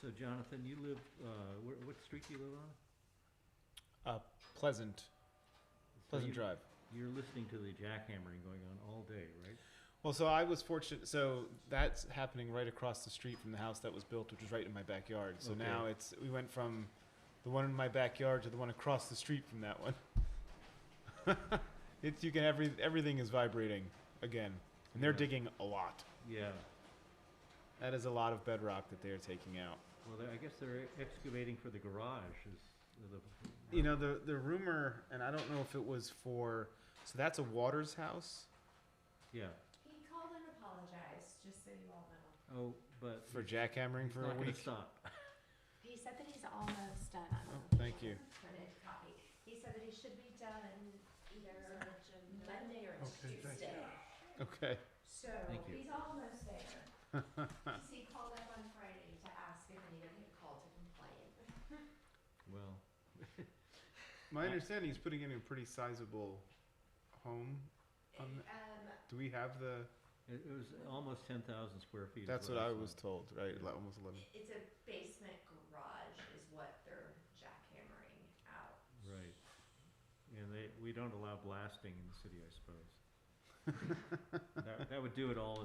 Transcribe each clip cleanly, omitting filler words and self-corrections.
So Jonathan, you live, what street do you live on? Pleasant So you- Drive. You're listening to the jackhammering going on all day, right? Well, so I was fortunate. So that's happening right across the street from the house that was built, which is right in my backyard. So Okay. now we went from the one in my backyard to the one across the street from that one. You can everything is vibrating again, and they're Yeah. digging a lot. Yeah. That is a lot of bedrock that they're taking out. Well, I guess they're excavating for the garage. You know, the rumor, and I don't know if it was for. So that's a Waters house Yeah. He called and apologized, just so you all know. Oh, but for jackhammering he's for not a gonna week. stop. He said that he's almost done. I don't know Oh, if thank you. Printed copy. He said that he should be done either Monday or Okay, thank you. Tuesday. Okay. So Thank you. he's almost there. He called up on Friday to ask if anybody had called to complain. Well, My understanding is putting in a pretty sizable home. Do we have the? it was almost 10,000 square feet. is That's what I saw. was told, right? Yeah. Almost 11. It's a basement garage is what they're jackhammering out. Right. And we don't allow blasting in the city, I suppose. That would do it all.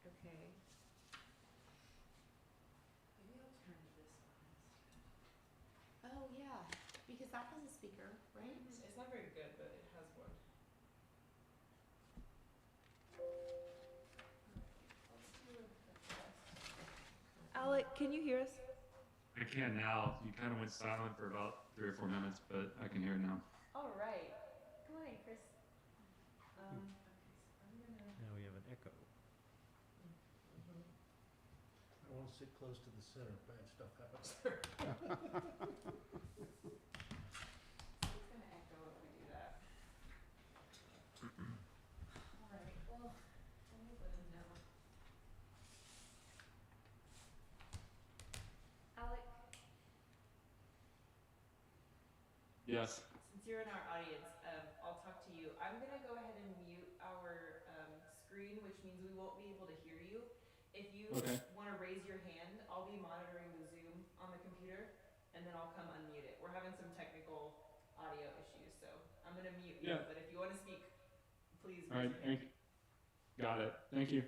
Okay. Maybe I'll turn to this one instead. Oh, yeah, because that has a speaker, right? It's not very good, but it has one. Alec, can you hear us? I can now. You kind of went silent for about 3 or 4 minutes, but I can hear now. All right. Good morning, Chris. Now we have an echo. I want to sit close to the center. Bad stuff happens. It's gonna echo if we Yes. Since you're in our audience, I'll talk to you. I'm gonna go ahead and mute our screen, which means we won't be able to hear you. If you Okay. want to raise your hand, I'll be monitoring the Zoom on the computer, and then I'll come unmute it. We're having some technical audio issues, so I'm gonna mute you. Yeah. But if you want to speak, please All raise right. your hand. Got it. Thank you.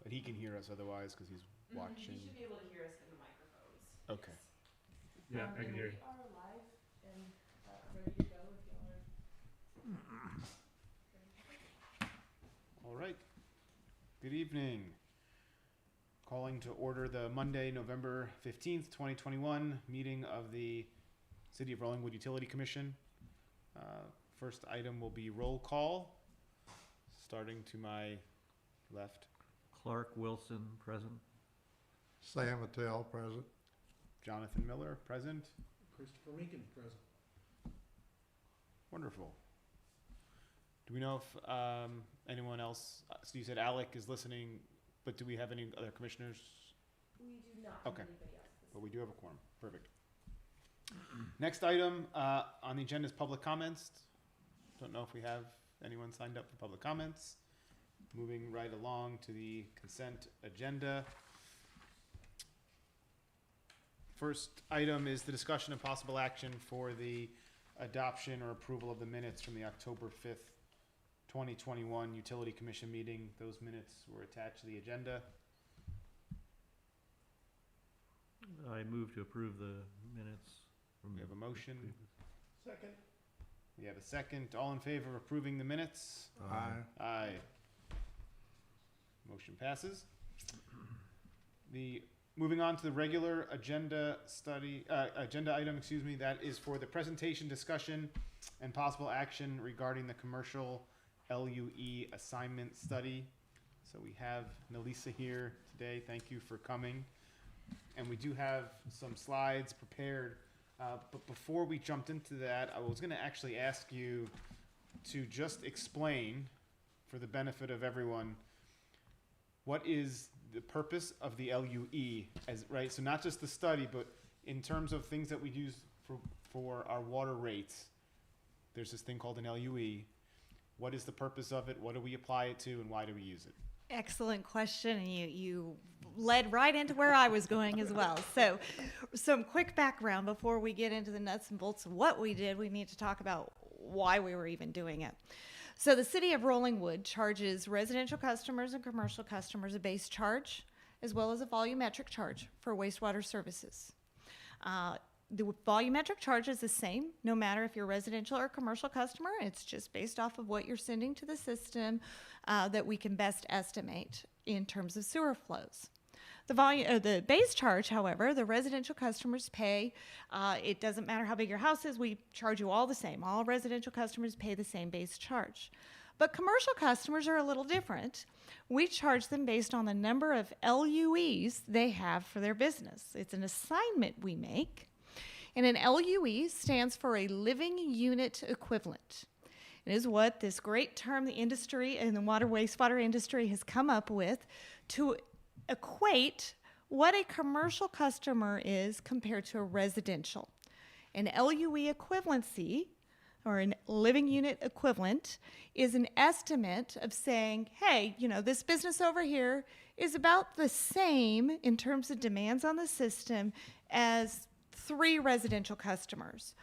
But he can hear us otherwise because he's watching. You should be able to hear us in the microphones. Okay. Yes. Yeah, I can hear you. We are live and ready to go if y'all are. All right. Good evening. Calling to order the Monday, November 15th, 2021 meeting of the City of Rollingwood Utility Commission. First item will be roll call, starting to my left. Clark Wilson, present. Sam Attell, present. Jonathan Miller, present. Christopher Meekins, present. Wonderful. Do we know if anyone else, so you said Alec is listening, but do we have any other commissioners? We do not. Okay. Have anybody else this But we do have a quorum. Perfect. Next item on the agenda is public comments. Don't know if we have anyone signed up for public comments. Moving right along to the consent agenda. First item is the discussion of possible action for the adoption or approval of the minutes from the October 5th, 2021 Utility Commission meeting. Those minutes were attached to the agenda. I move to approve the minutes from. We have a motion. Second. We have a second. All in favor of approving the minutes? Aye. Aye. Motion passes. Moving on to the regular agenda item, that is for the presentation, discussion, and possible action regarding the commercial LUE assignment study. So we have Nelisa here today. Thank you for coming. And we do have some slides prepared. But before we jumped into that, I was going to actually ask you to just explain, for the benefit of everyone, what is the purpose of the LUE, right? So not just the study, but in terms of things that we use for our water rates. There's this thing called an LUE. What is the purpose of it? What do we apply it to, and why do we use it? Excellent question, and you led right into where I was going as well. So some quick background before we get into the nuts and bolts of what we did. We need to talk about why we were even doing it. So the City of Rollingwood charges residential customers and commercial customers a base charge as well as a volumetric charge for wastewater services. The volumetric charge is the same no matter if you're a residential or commercial customer. It's just based off of what you're sending to the system that we can best estimate in terms of sewer flows. The base charge, however, the residential customers pay. It doesn't matter how big your house is. We charge you all the same. All residential customers pay the same base charge. But commercial customers are a little different. We charge them based on the number of LUEs they have for their business. It's an assignment we make. And an LUE stands for a living unit equivalent. It is what this great term the industry and the wastewater industry has come up with to equate what a commercial customer is compared to a residential. An LUE equivalency, or a living unit equivalent, is an estimate of saying, hey, this business over here is about the same in terms of demands on the system as 3 residential customers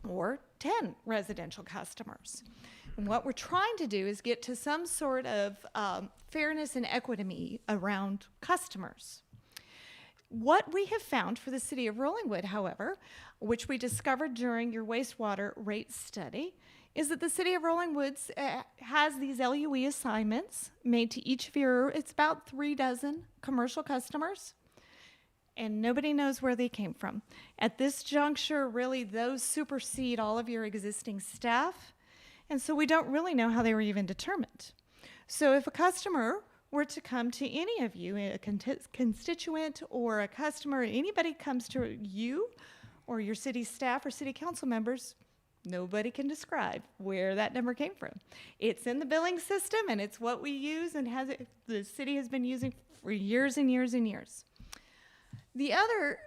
or 10 residential customers. And what we're trying to do is get to some sort of fairness and equity around customers. What we have found for the City of Rollingwood, however, which we discovered during your wastewater rate study, is that the City of Rollingwood has these LUE assignments made to each of it's about 3 dozen commercial customers, and nobody knows where they came from. At this juncture, really, those supersede all of your existing staff, and so we don't really know how they were even determined. So if a customer were to come to any of you, a constituent or a customer, anybody comes to you or your city staff or city council members, nobody can describe where that number came from. It's in the billing system, and it's what we use and the city has been using for years and years and years. The other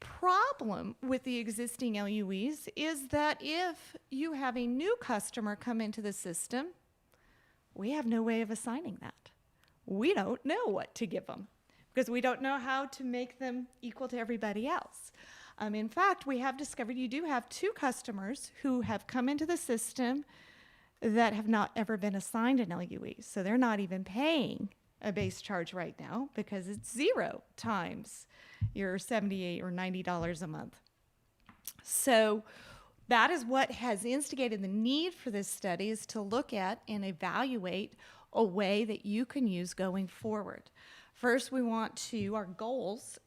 Problem with the existing LUEs is that if you have a new customer come into the system, we have no way of assigning that. We don't know what to give them because we don't know how to make them equal to everybody else. In fact, we have discovered you do have 2 customers who have come into the system that have not ever been assigned an LUE. So they're not even paying a base charge right now because it's 0 times your $78 or $90 a month. So that is what has instigated the need for this study, is to look at and evaluate a way that you can use going forward. First, our goals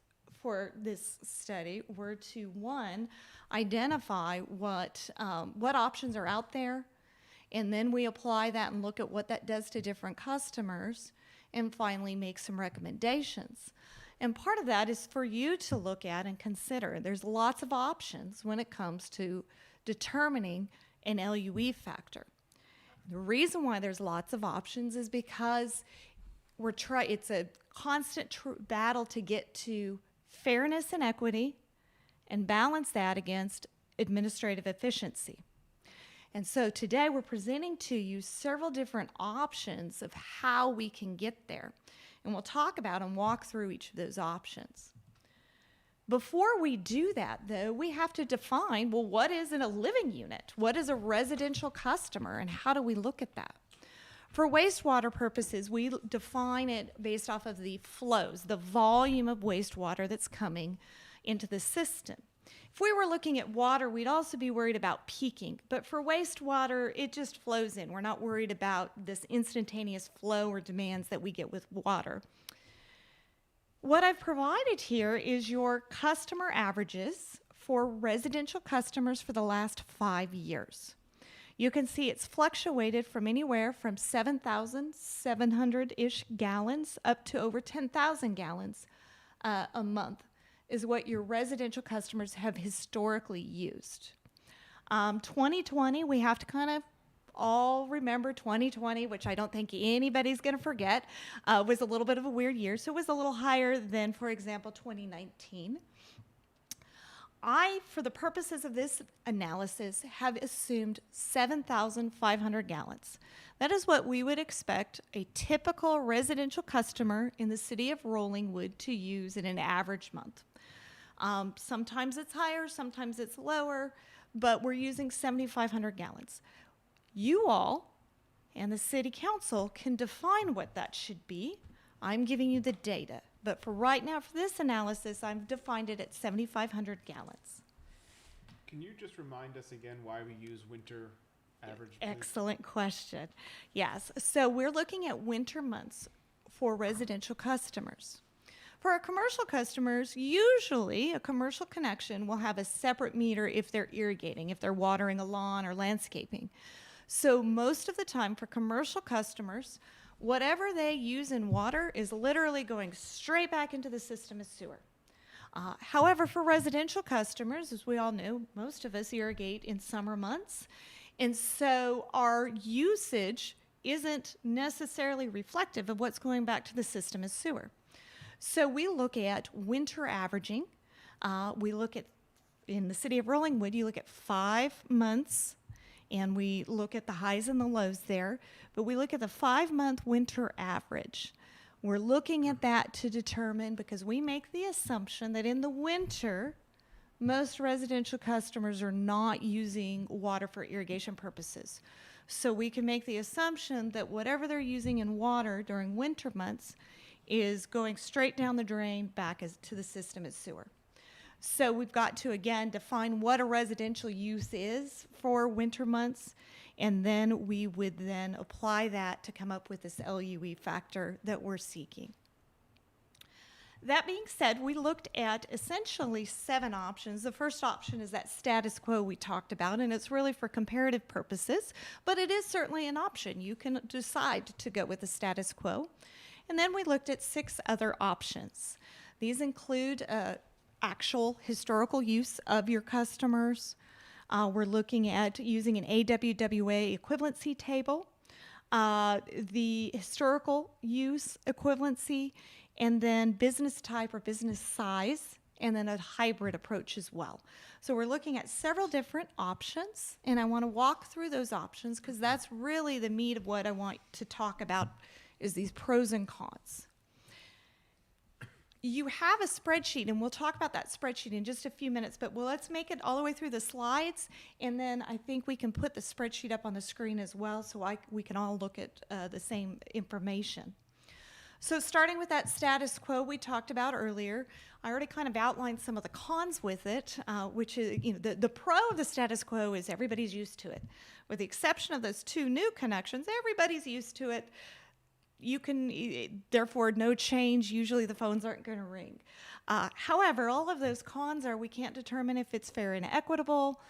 for this study were to, 1, identify what options are out there, and then we apply that and look at what that does to different customers, and finally make some recommendations. And part of that is for you to look at and consider. There's lots of options when it comes to determining an LUE factor. The reason why there's lots of options is because it's a constant battle to get to fairness and equity and balance that against administrative efficiency. And so today we're presenting to you several different options of how we can get there. And we'll talk about and walk through each of those options. Before we do that, though, we have to define, well, what is in a living unit? What is a residential customer, and how do we look at that? For wastewater purposes, we define it based off of the flows, the volume of wastewater that's coming into the system. If we were looking at water, we'd also be worried about peaking. But for wastewater, it just flows in. We're not worried about this instantaneous flow or demands that we get with water. What I've provided here is your customer averages for residential customers for the last 5 years. You can see it's fluctuated from anywhere from 7,700-ish gallons up to over 10,000 gallons a month is what your residential customers have historically used. 2020, we have to kind of all remember 2020, which I don't think anybody's going to forget, was a little bit of a weird year. So it was a little higher than, for example, 2019. For the purposes of this analysis, have assumed 7,500 gallons. That is what we would expect a typical residential customer in the city of Rollingwood to use in an average month. Sometimes it's higher, sometimes it's lower, but we're using 7,500 gallons. You all and the city council can define what that should be. I'm giving you the data. But for right now, for this analysis, I've defined it at 7,500 gallons. Can you just remind us again why we use winter average? Excellent question. Yes, so we're looking at winter months for residential customers. For our commercial customers, usually a commercial connection will have a separate meter if they're irrigating, if they're watering a lawn or landscaping. So most of the time for commercial customers, whatever they use in water is literally going straight back into the system as sewer. However, for residential customers, as we all know, most of us irrigate in summer months. And so our usage isn't necessarily reflective of what's going back to the system as sewer. So we look at winter averaging. We look at, in the city of Rollingwood, you look at 5 months, and we look at the highs and the lows there. But we look at the 5-month winter average. We're looking at that to determine, because we make the assumption that in the winter, most residential customers are not using water for irrigation purposes. So we can make the assumption that whatever they're using in water during winter months is going straight down the drain back to the system as sewer. So we've got to, again, define what a residential use is for winter months, and then we would then apply that to come up with this LUE factor that we're seeking. That being said, we looked at essentially 7 options. The first option is that status quo we talked about, and it's really for comparative purposes, but it is certainly an option. You can decide to go with the status quo. And then we looked at 6 other options. These include actual historical use of your customers. We're looking at using an AWWA equivalency table, the historical use equivalency, and then business type or business size and then a hybrid approach as well. So we're looking at several different options, and I want to walk through those options because that's really the meat of what I want to talk about is these pros and cons. You have a spreadsheet, and we'll talk about that spreadsheet in just a few minutes, but let's make it all the way through the slides, and then I think we can put the spreadsheet up on the screen as well so we can all look at the same information. So starting with that status quo we talked about earlier, I already kind of outlined some of the cons with it, which is, the pro of the status quo is everybody's used to it. With the exception of those 2 new connections, everybody's used to it. You can, therefore, no change. Usually the phones aren't going to ring. However, all of those cons are we can't determine if it's fair and equitable.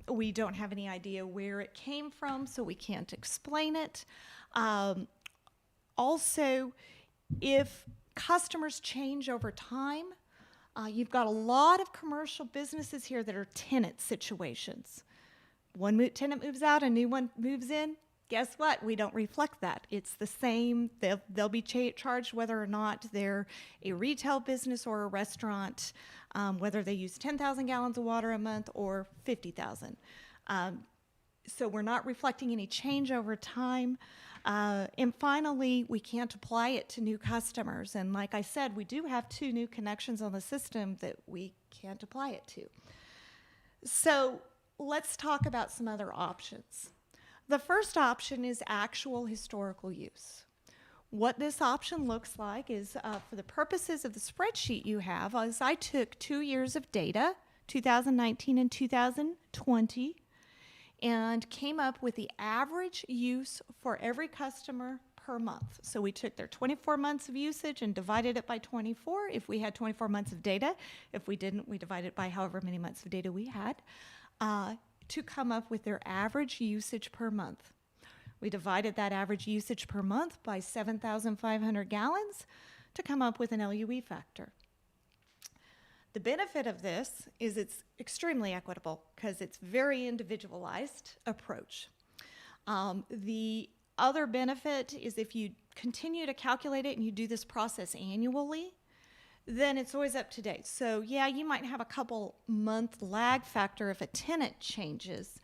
We don't have any idea where it came from, so we can't explain it. Also, if customers change over time, you've got a lot of commercial businesses here that are tenant situations. One tenant moves out, a new one moves in. Guess what? We don't reflect that. It's the same. They'll be charged whether or not they're a retail business or a restaurant, whether they use 10,000 gallons of water a month or 50,000. So we're not reflecting any change over time. And finally, we can't apply it to new customers. And like I said, we do have 2 new connections on the system that we can't apply it to. So let's talk about some other options. The first option is actual historical use. What this option looks like is, for the purposes of the spreadsheet you have, is I took 2 years of data, 2019 and 2020, and came up with the average use for every customer per month. So we took their 24 months of usage and divided it by 24 if we had 24 months of data. If we didn't, we divided it by however many months of data we had. To come up with their average usage per month. We divided that average usage per month by 7,500 gallons to come up with an LUE factor. The benefit of this is it's extremely equitable because it's very individualized approach. The other benefit is if you continue to calculate it and you do this process annually, then it's always up to date. So yeah, you might have a couple month lag factor if a tenant changes,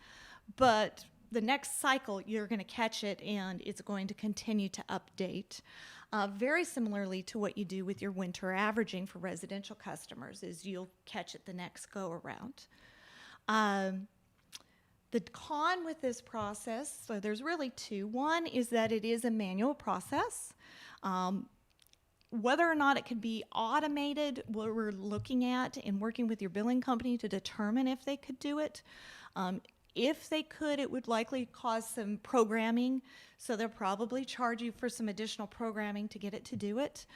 but the next cycle you're going to catch it and it's going to continue to update. Very similarly to what you do with your winter averaging for residential customers is you'll catch it the next go around. The con with this process, so there's really 2. One is that it is a manual process. Whether or not it can be automated, what we're looking at and working with your billing company to determine if they could do it. If they could, it would likely cause some programming, so they'll probably charge you for some additional programming to get it to do it.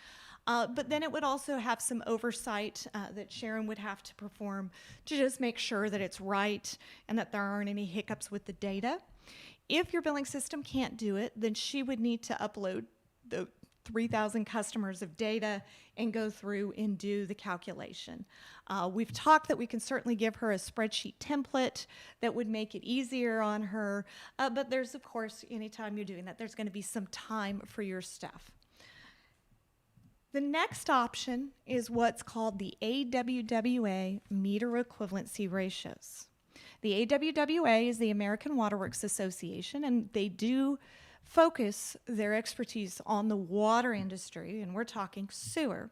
But then it would also have some oversight that Sharon would have to perform to just make sure that it's right and that there aren't any hiccups with the data. If your billing system can't do it, then she would need to upload the 3,000 customers of data and go through and do the calculation. We've talked that we can certainly give her a spreadsheet template that would make it easier on her, but there's, of course, anytime you're doing that, there's going to be some time for your staff. The next option is what's called the AWWA meter equivalency ratios. The AWWA is the American Water Works Association, and they do focus their expertise on the water industry, and we're talking sewer.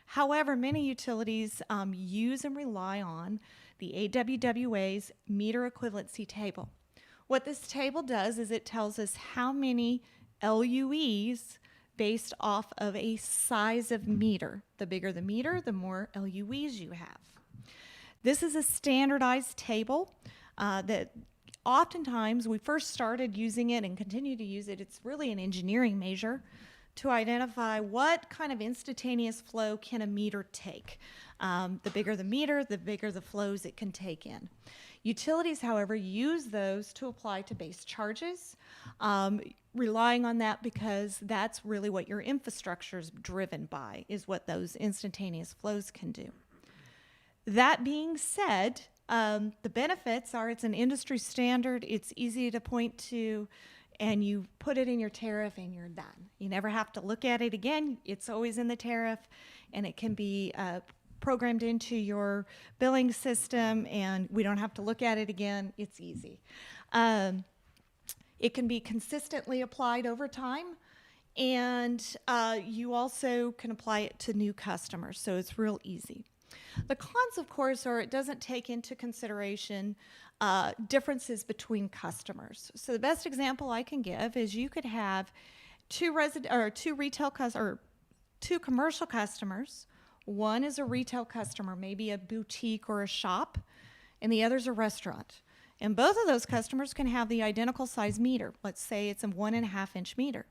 However, many utilities use and rely on the AWWA's meter equivalency table. What this table does is it tells us how many LUEs based off of a size of meter. The bigger the meter, the more LUEs you have. This is a standardized table that oftentimes we first started using it and continue to use it. It's really an engineering measure to identify what kind of instantaneous flow can a meter take. The bigger the meter, the bigger the flows it can take in. Utilities, however, use those to apply to base charges, relying on that because that's really what your infrastructure is driven by, is what those instantaneous flows can do. That being said, the benefits are it's an industry standard, it's easy to point to, and you put it in your tariff and you're done. You never have to look at it again. It's always in the tariff, and it can be programmed into your billing system, and we don't have to look at it again. It's easy. It can be consistently applied over time, and you also can apply it to new customers, so it's real easy. The cons, of course, are it doesn't take into consideration differences between customers. So the best example I can give is you could have two commercial customers. One is a retail customer, maybe a boutique or a shop, and the other's a restaurant. And both of those customers can have the identical size meter. Let's say it's a 1.5-inch meter.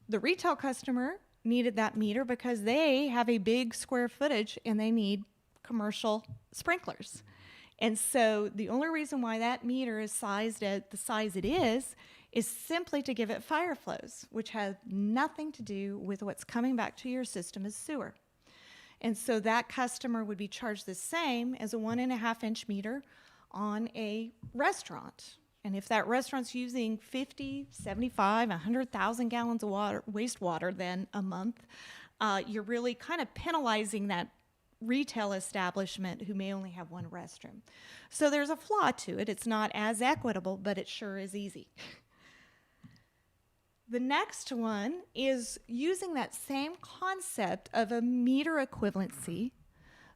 The retail customer needed that meter because they have a big square footage and they need commercial sprinklers. And so the only reason why that meter is sized at the size it is simply to give it fire flows, which has nothing to do with what's coming back to your system as sewer. And so that customer would be charged the same as a 1.5-inch meter on a restaurant. And if that restaurant's using 50, 75, 100,000 gallons of wastewater then a month, you're really kind of penalizing that retail establishment who may only have one restroom. So there's a flaw to it. It's not as equitable, but it sure is easy. The next one is using that same concept of a meter equivalency,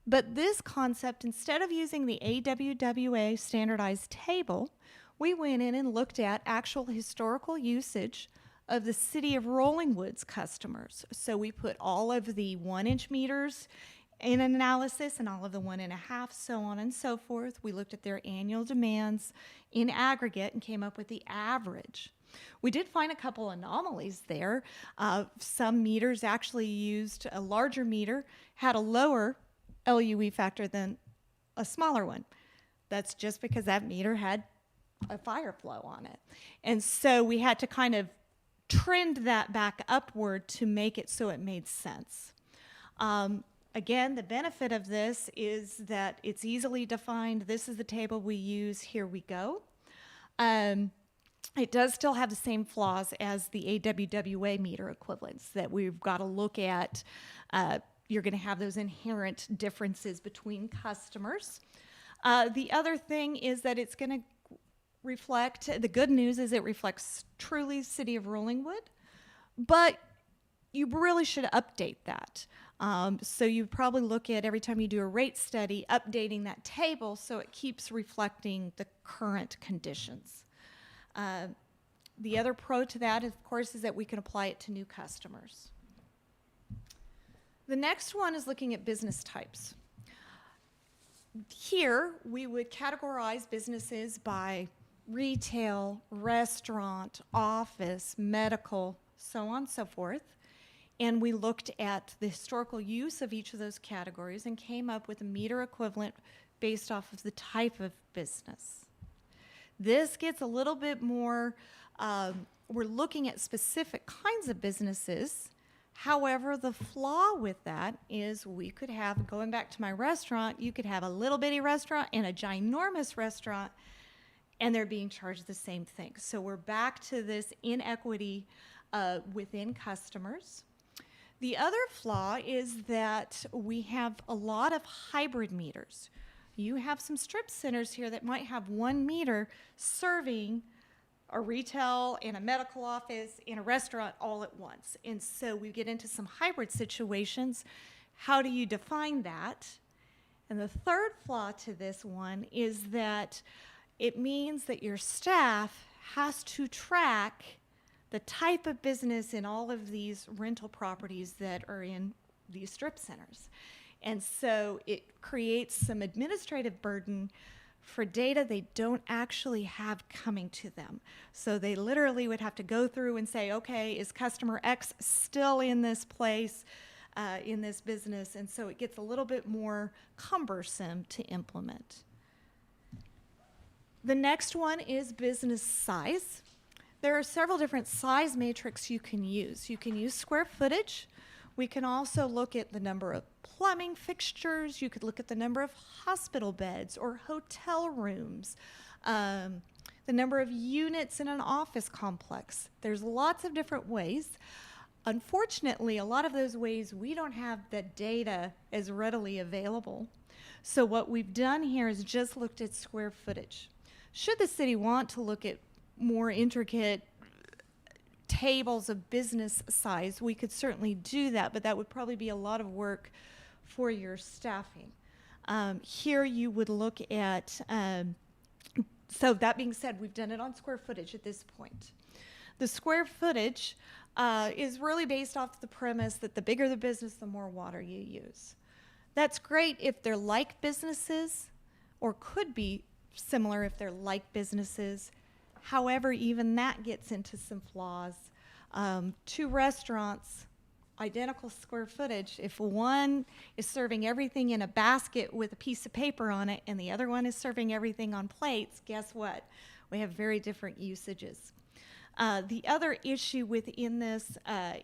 but this concept, instead of using the AWWA standardized table, we went in and looked at actual historical usage of the City of Rolling Woods customers. So we put all of the 1-inch meters in an analysis and all of the 1.5, so on and so forth. We looked at their annual demands in aggregate and came up with the average. We did find a couple anomalies there. Some meters actually used a larger meter, had a lower LUE factor than a smaller one. That's just because that meter had a fire flow on it. And so we had to kind of trend that back upward to make it so it made sense. Again, the benefit of this is that it's easily defined. This is the table we use. Here we go. It does still have the same flaws as the AWWA meter equivalents that we've got to look at. You're going to have those inherent differences between customers. The other thing is that it's going to reflect, the good news is it reflects truly City of Rollingwood, but you really should update that. So you probably look at, every time you do a rate study, updating that table so it keeps reflecting the current conditions. The other pro to that, of course, is that we can apply it to new customers. The next one is looking at business types. Here, we would categorize businesses by retail, restaurant, office, medical, so on and so forth. And we looked at the historical use of each of those categories and came up with a meter equivalent based off of the type of business. This gets a little bit more, we're looking at specific kinds of businesses. However, the flaw with that is we could have, going back to my restaurant, you could have a little bitty restaurant and a ginormous restaurant, and they're being charged the same thing. So we're back to this inequity within customers. The other flaw is that we have a lot of hybrid meters. You have some strip centers here that might have one meter serving a retail and a medical office and a restaurant all at once. And so we get into some hybrid situations. How do you define that? And the third flaw to this one is that it means that your staff has to track the type of business in all of these rental properties that are in these strip centers. And so it creates some administrative burden for data they don't actually have coming to them. So they literally would have to go through and say, okay, is customer X still in this place, in this business? And so it gets a little bit more cumbersome to implement. The next one is business size. There are several different size matrix you can use. You can use square footage. We can also look at the number of plumbing fixtures. You could look at the number of hospital beds or hotel rooms, the number of units in an office complex. There's lots of different ways. Unfortunately, a lot of those ways we don't have the data as readily available. So what we've done here is just looked at square footage. Should the city want to look at more intricate tables of business size, we could certainly do that, but that would probably be a lot of work for your staffing. Here you would look at, so that being said, we've done it on square footage at this point. The square footage is really based off the premise that the bigger the business, the more water you use. That's great if they're like businesses, or could be similar if they're like businesses. However, even that gets into some flaws. Two restaurants, identical square footage. If one is serving everything in a basket with a piece of paper on it and the other one is serving everything on plates, guess what? We have very different usages. The other issue within this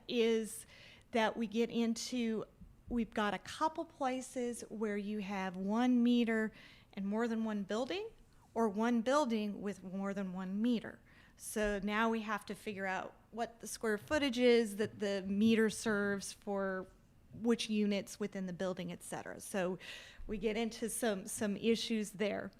is that we get into, we've got a couple places where you have 1 meter and more than one building, or one building with more than 1 meter. So now we have to figure out what the square footage is that the meter serves for which units within the building, et cetera. So we get into some issues there.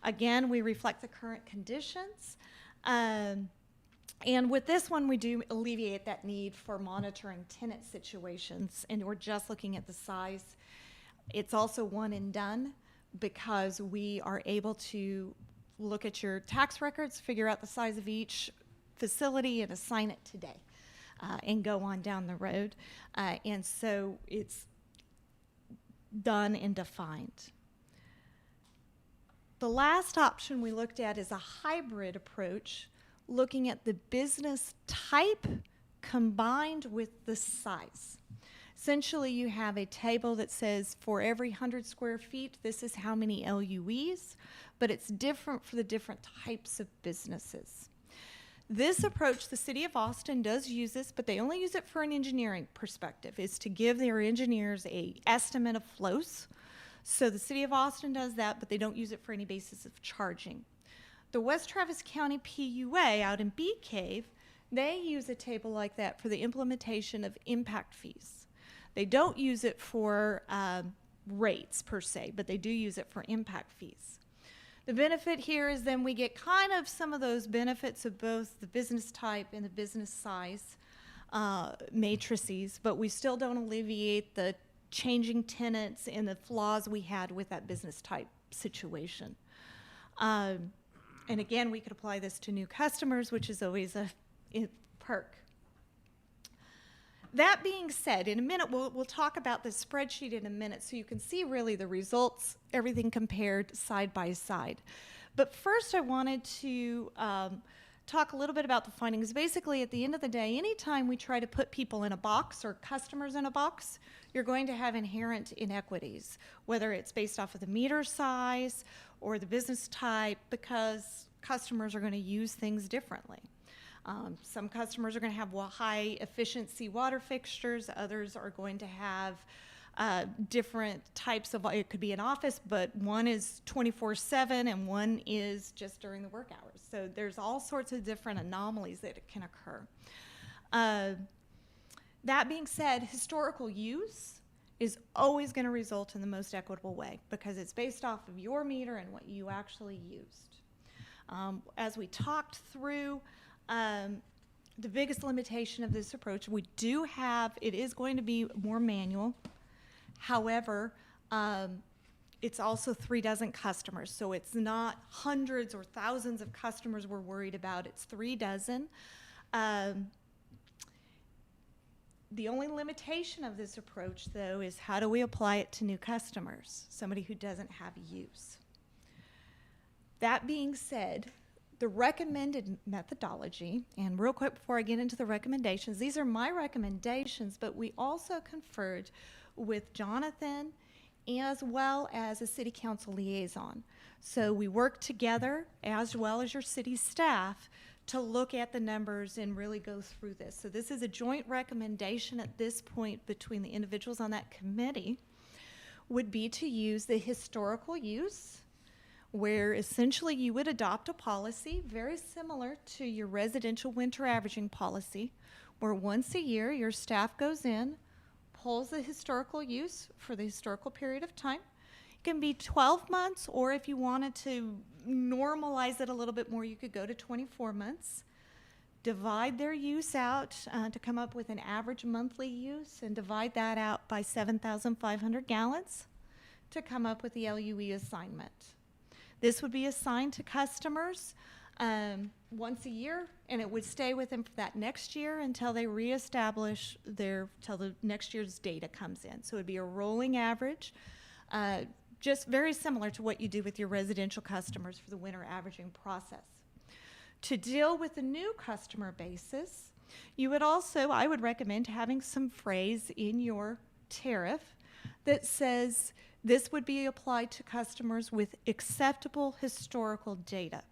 Again, we reflect the current conditions. And with this one, we do alleviate that need for monitoring tenant situations, and we're just looking at the size. It's also one and done because we are able to look at your tax records, figure out the size of each facility, and assign it today, and go on down the road. And so it's done and defined. The last option we looked at is a hybrid approach, looking at the business type combined with the size. Essentially, you have a table that says for every 100 square feet, this is how many LUEs, but it's different for the different types of businesses. This approach, the City of Austin does use this, but they only use it for an engineering perspective, is to give their engineers an estimate of flows. So the City of Austin does that, but they don't use it for any basis of charging. The West Travis County PUA out in Bee Cave, they use a table like that for the implementation of impact fees. They don't use it for rates per se, but they do use it for impact fees. The benefit here is then we get kind of some of those benefits of both the business type and the business size matrices, but we still don't alleviate the changing tenants and the flaws we had with that business type situation. And again, we could apply this to new customers, which is always a perk. That being said, in a minute, we'll talk about the spreadsheet in a minute so you can see really the results, everything compared side by side. But first I wanted to talk a little bit about the findings. Basically, at the end of the day, anytime we try to put people in a box or customers in a box, you're going to have inherent inequities, whether it's based off of the meter size or the business type, because customers are going to use things differently. Some customers are going to have high efficiency water fixtures, others are going to have different types of, it could be an office, but one is 24/7 and one is just during the work hours. So there's all sorts of different anomalies that can occur. That being said, historical use is always going to result in the most equitable way because it's based off of your meter and what you actually used. As we talked through, the biggest limitation of this approach, we do have, it is going to be more manual. However, it's also 3 dozen customers, so it's not hundreds or thousands of customers we're worried about, it's 3 dozen. The only limitation of this approach, though, is how do we apply it to new customers, somebody who doesn't have use. That being said, the recommended methodology, and real quick before I get into the recommendations, these are my recommendations, but we also conferred with Jonathan as well as a city council liaison. So we work together as well as your city staff to look at the numbers and really go through this. So this is a joint recommendation at this point between the individuals on that committee, would be to use the historical use, where essentially you would adopt a policy very similar to your residential winter averaging policy, where once a year your staff goes in, pulls the historical use for the historical period of time. It can be 12 months, or if you wanted to normalize it a little bit more, you could go to 24 months. Divide their use out to come up with an average monthly use, and divide that out by 7,500 gallons to come up with the LUE assignment. This would be assigned to customers once a year, and it would stay with them for that next year until they reestablish till the next year's data comes in. So it would be a rolling average, just very similar to what you do with your residential customers for the winter averaging process. To deal with the new customer basis, I would recommend having some phrase in your tariff that says this would be applied to customers with acceptable historical data.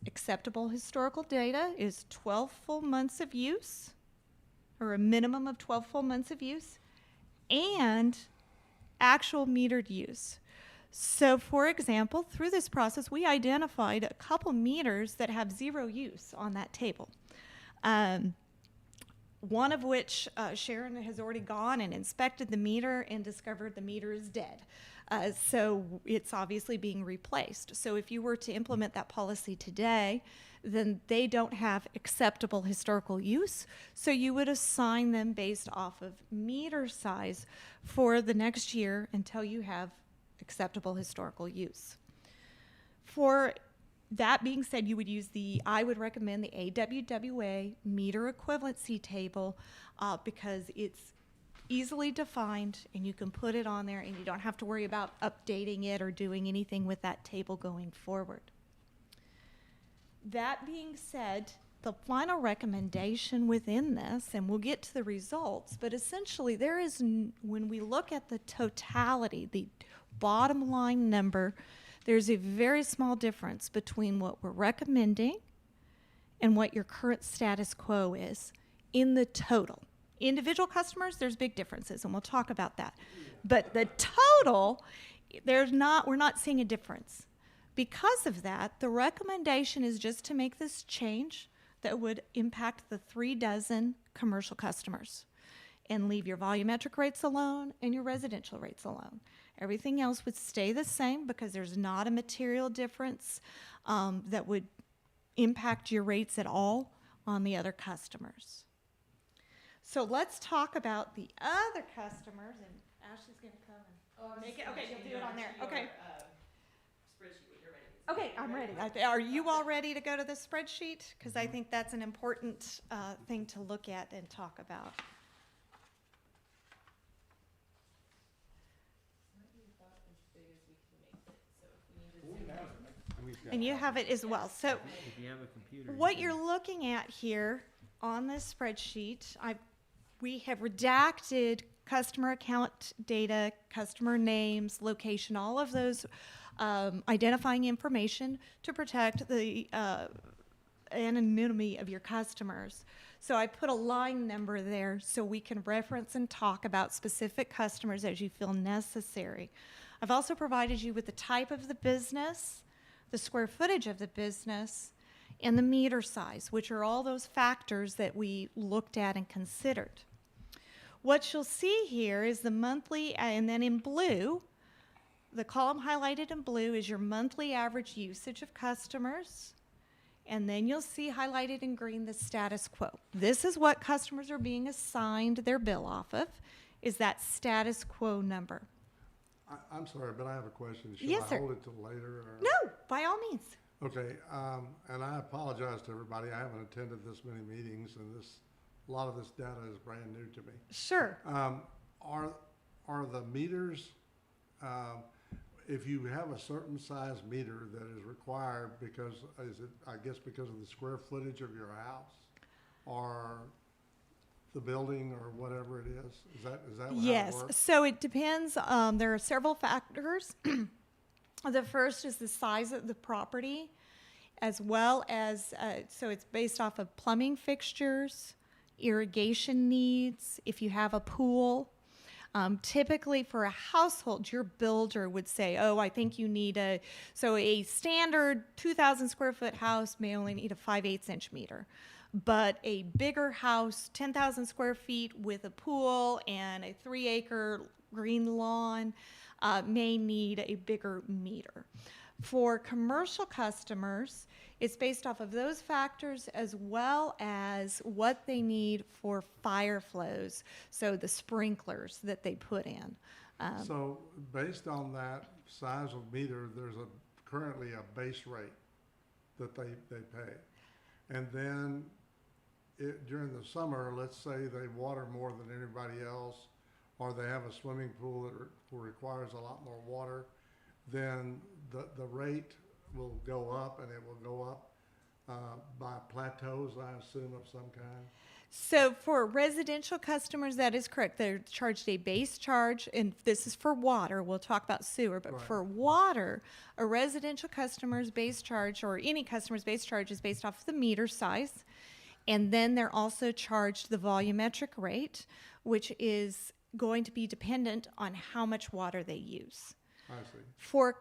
Acceptable historical data is 12 full months of use, or a minimum of 12 full months of use, and actual metered use. So, for example, through this process, we identified a couple meters that have zero use on that table. One of which Sharon has already gone and inspected the meter and discovered the meter is dead. So it's obviously being replaced. So if you were to implement that policy today, then they don't have acceptable historical use. So you would assign them based off of meter size for the next year until you have acceptable historical use. For that being said, I would recommend the AWWA meter equivalency table because it's easily defined and you can put it on there and you don't have to worry about updating it or doing anything with that table going forward. That being said, the final recommendation within this, and we'll get to the results, but essentially when we look at the totality, the bottom line number, there's a very small difference between what we're recommending and what your current status quo is in the total. Individual customers, there's big differences, and we'll talk about that. But the total, we're not seeing a difference. Because of that, the recommendation is just to make this change that would impact the 36 commercial customers and leave your volumetric rates alone and your residential rates alone. Everything else would stay the same because there's not a material difference that would impact your rates at all on the other customers. So let's talk about the other customers, and Ashley's going to come and make it. Okay, you'll do it on there. Okay. Spreadsheet when you're ready. Okay, I'm ready. Are you all ready to go to the spreadsheet? Because I think that's an important thing to look at and talk about. And you have it as well. So If you have a computer. what you're looking at here on this spreadsheet, we have redacted customer account data, customer names, location, all of those identifying information to protect the anonymity of your customers. So I put a line number there so we can reference and talk about specific customers as you feel necessary. I've also provided you with the type of the business, the square footage of the business, and the meter size, which are all those factors that we looked at and considered. What you'll see here is the monthly, and then in blue, the column highlighted in blue is your monthly average usage of customers, and then you'll see highlighted in green the status quo. This is what customers are being assigned their bill off of, is that status quo number. I'm sorry, but I have a question. Should Yes, I sir. hold it till later? Or? No, by all means. Okay, and I apologize to everybody. I haven't attended this many meetings, and a lot of this data is brand new to me. Sure. Are the meters, if you have a certain size meter that is required because of the square footage of your house, or the building, or whatever it is? Is that how Yes, it works? so it depends. There are several factors. The first is the size of the property, as well as, so it's based off of plumbing fixtures, irrigation needs, if you have a pool. Typically for a household, your builder would say, I think you need a standard 2,000 square foot house may only need a 5/8 inch meter. But a bigger house, 10,000 square feet with a pool and a 3-acre green lawn, may need a bigger meter. For commercial customers, it's based off of those factors as well as what they need for fire flows, so the sprinklers that they put in. So based on that size of meter, there's currently a base rate that they pay. And then during the summer, let's say they water more than anybody else, or they have a swimming pool that requires a lot more water, then the rate will go up, and it will go up by plateaus, I assume, of some kind. So for residential customers, that is correct. They're charged a base charge, and this is for water. We'll talk about sewer, but Right. for water, a residential customer's base charge, or any customer's base charge, is based off the meter size. And then they're also charged the volumetric rate, which is going to be dependent on how much water they use. I see. For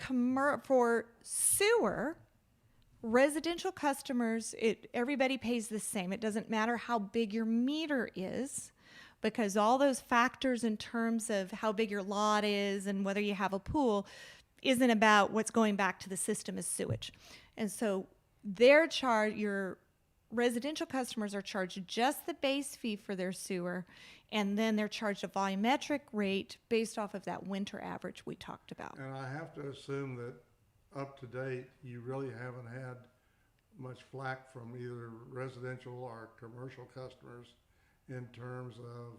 sewer, residential customers, everybody pays the same. It doesn't matter how big your meter is, because all those factors in terms of how big your lot is and whether you have a pool isn't about what's going back to the system as sewage. And so your residential customers are charged just the base fee for their sewer, and then they're charged a volumetric rate based off of that winter average we talked about. And I have to assume that up to date, you really haven't had much flack from either residential or commercial customers in terms of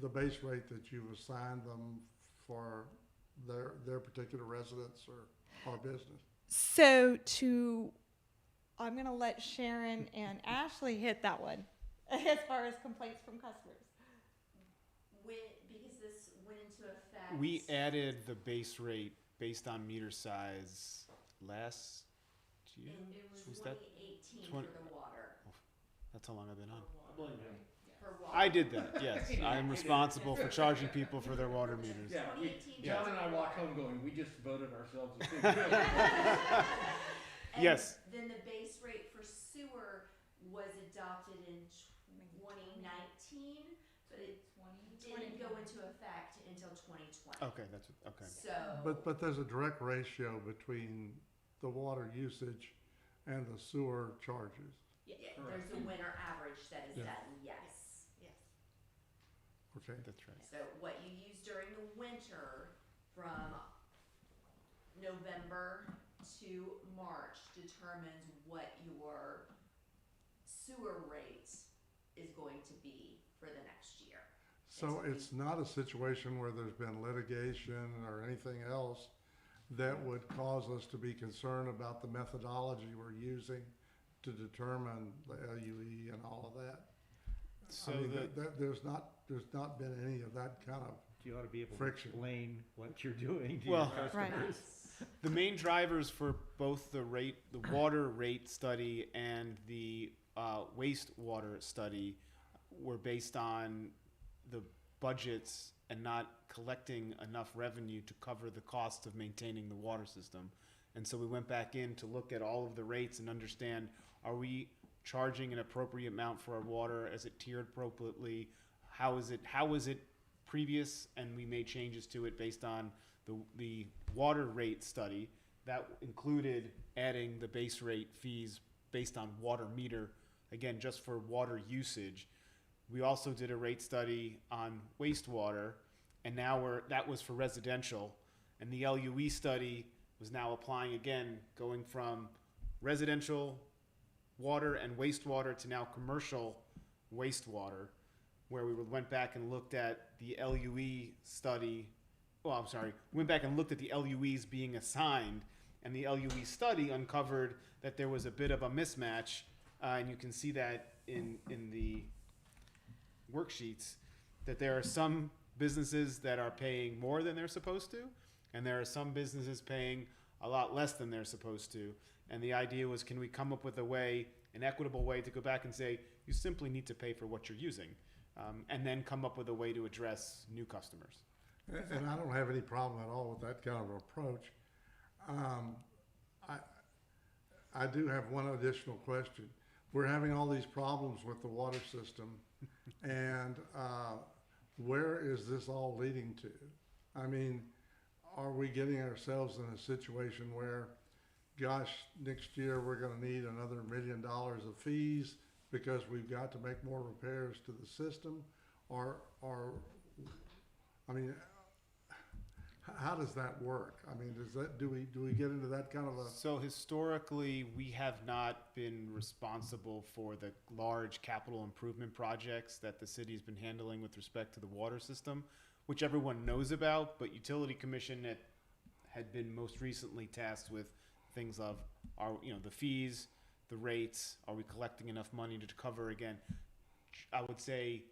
the base rate that you've assigned them for their particular residence or business. So I'm going to let Sharon and Ashley hit that one as far as complaints from customers. Because this went into effect. We added the base rate based on meter size last year. It was Was that 2018 20 for the water. That's how long I've been on. For water. I did that, yes. I'm responsible for charging people for their water meters. Yeah, 2018 John for and I the walked water. home going, we just voted ourselves a big And Yes. Then the base rate for sewer was adopted in 2019, but it didn't go into effect until 2020. Okay, okay. So. But there's a direct ratio between the water usage and the sewer charges. Yeah, there's a winter average that is Yeah. set, yes. Okay. That's right. So what you use during the winter from November to March determines what your sewer rate is going to be for the next year. So it's not a situation where there's been litigation or anything else that would cause us to be concerned about the methodology we're using to determine the LUE and all of that? So I mean, there's not been any of that kind of, You ought to be able to Friction. explain what you're doing to Well- your Right. customers. The main drivers for both the water rate study and the wastewater study were based on the budgets and not collecting enough revenue to cover the cost of maintaining the water system. And so we went back in to look at all of the rates and understand, are we charging an appropriate amount for our water? Is it tiered appropriately? How is it previous? And we made changes to it based on the water rate study. That included adding the base rate fees based on water meter, again, just for water usage. We also did a rate study on wastewater, and now that was for residential. And the LUE study was now applying again, going from residential water and wastewater to now commercial wastewater, where we went back and looked at the LUE study. Went back and looked at the LUEs being assigned, and the LUE study uncovered that there was a bit of a mismatch, and you can see that in the worksheets, that there are some businesses that are paying more than they're supposed to, and there are some businesses paying a lot less than they're supposed to. And the idea was, can we come up with an equitable way to go back and say, you simply need to pay for what you're using, and then come up with a way to address new customers. and I don't have any problem at all with that kind of approach. I do have one additional question. we're having all these problems with the water system, and where is this all leading to? I mean, are we getting ourselves in a situation where, gosh, next year we're going to need another $1 million of fees because we've got to make more repairs to the system? Or I mean, how does that work? I mean, do we get into that kind of a? So historically, we have not been responsible for the large capital improvement projects that the city's been handling with respect to the water system, which everyone knows about, but Utility Commission had been most recently tasked with things of the fees, the rates, are we collecting enough money to cover, again, I would say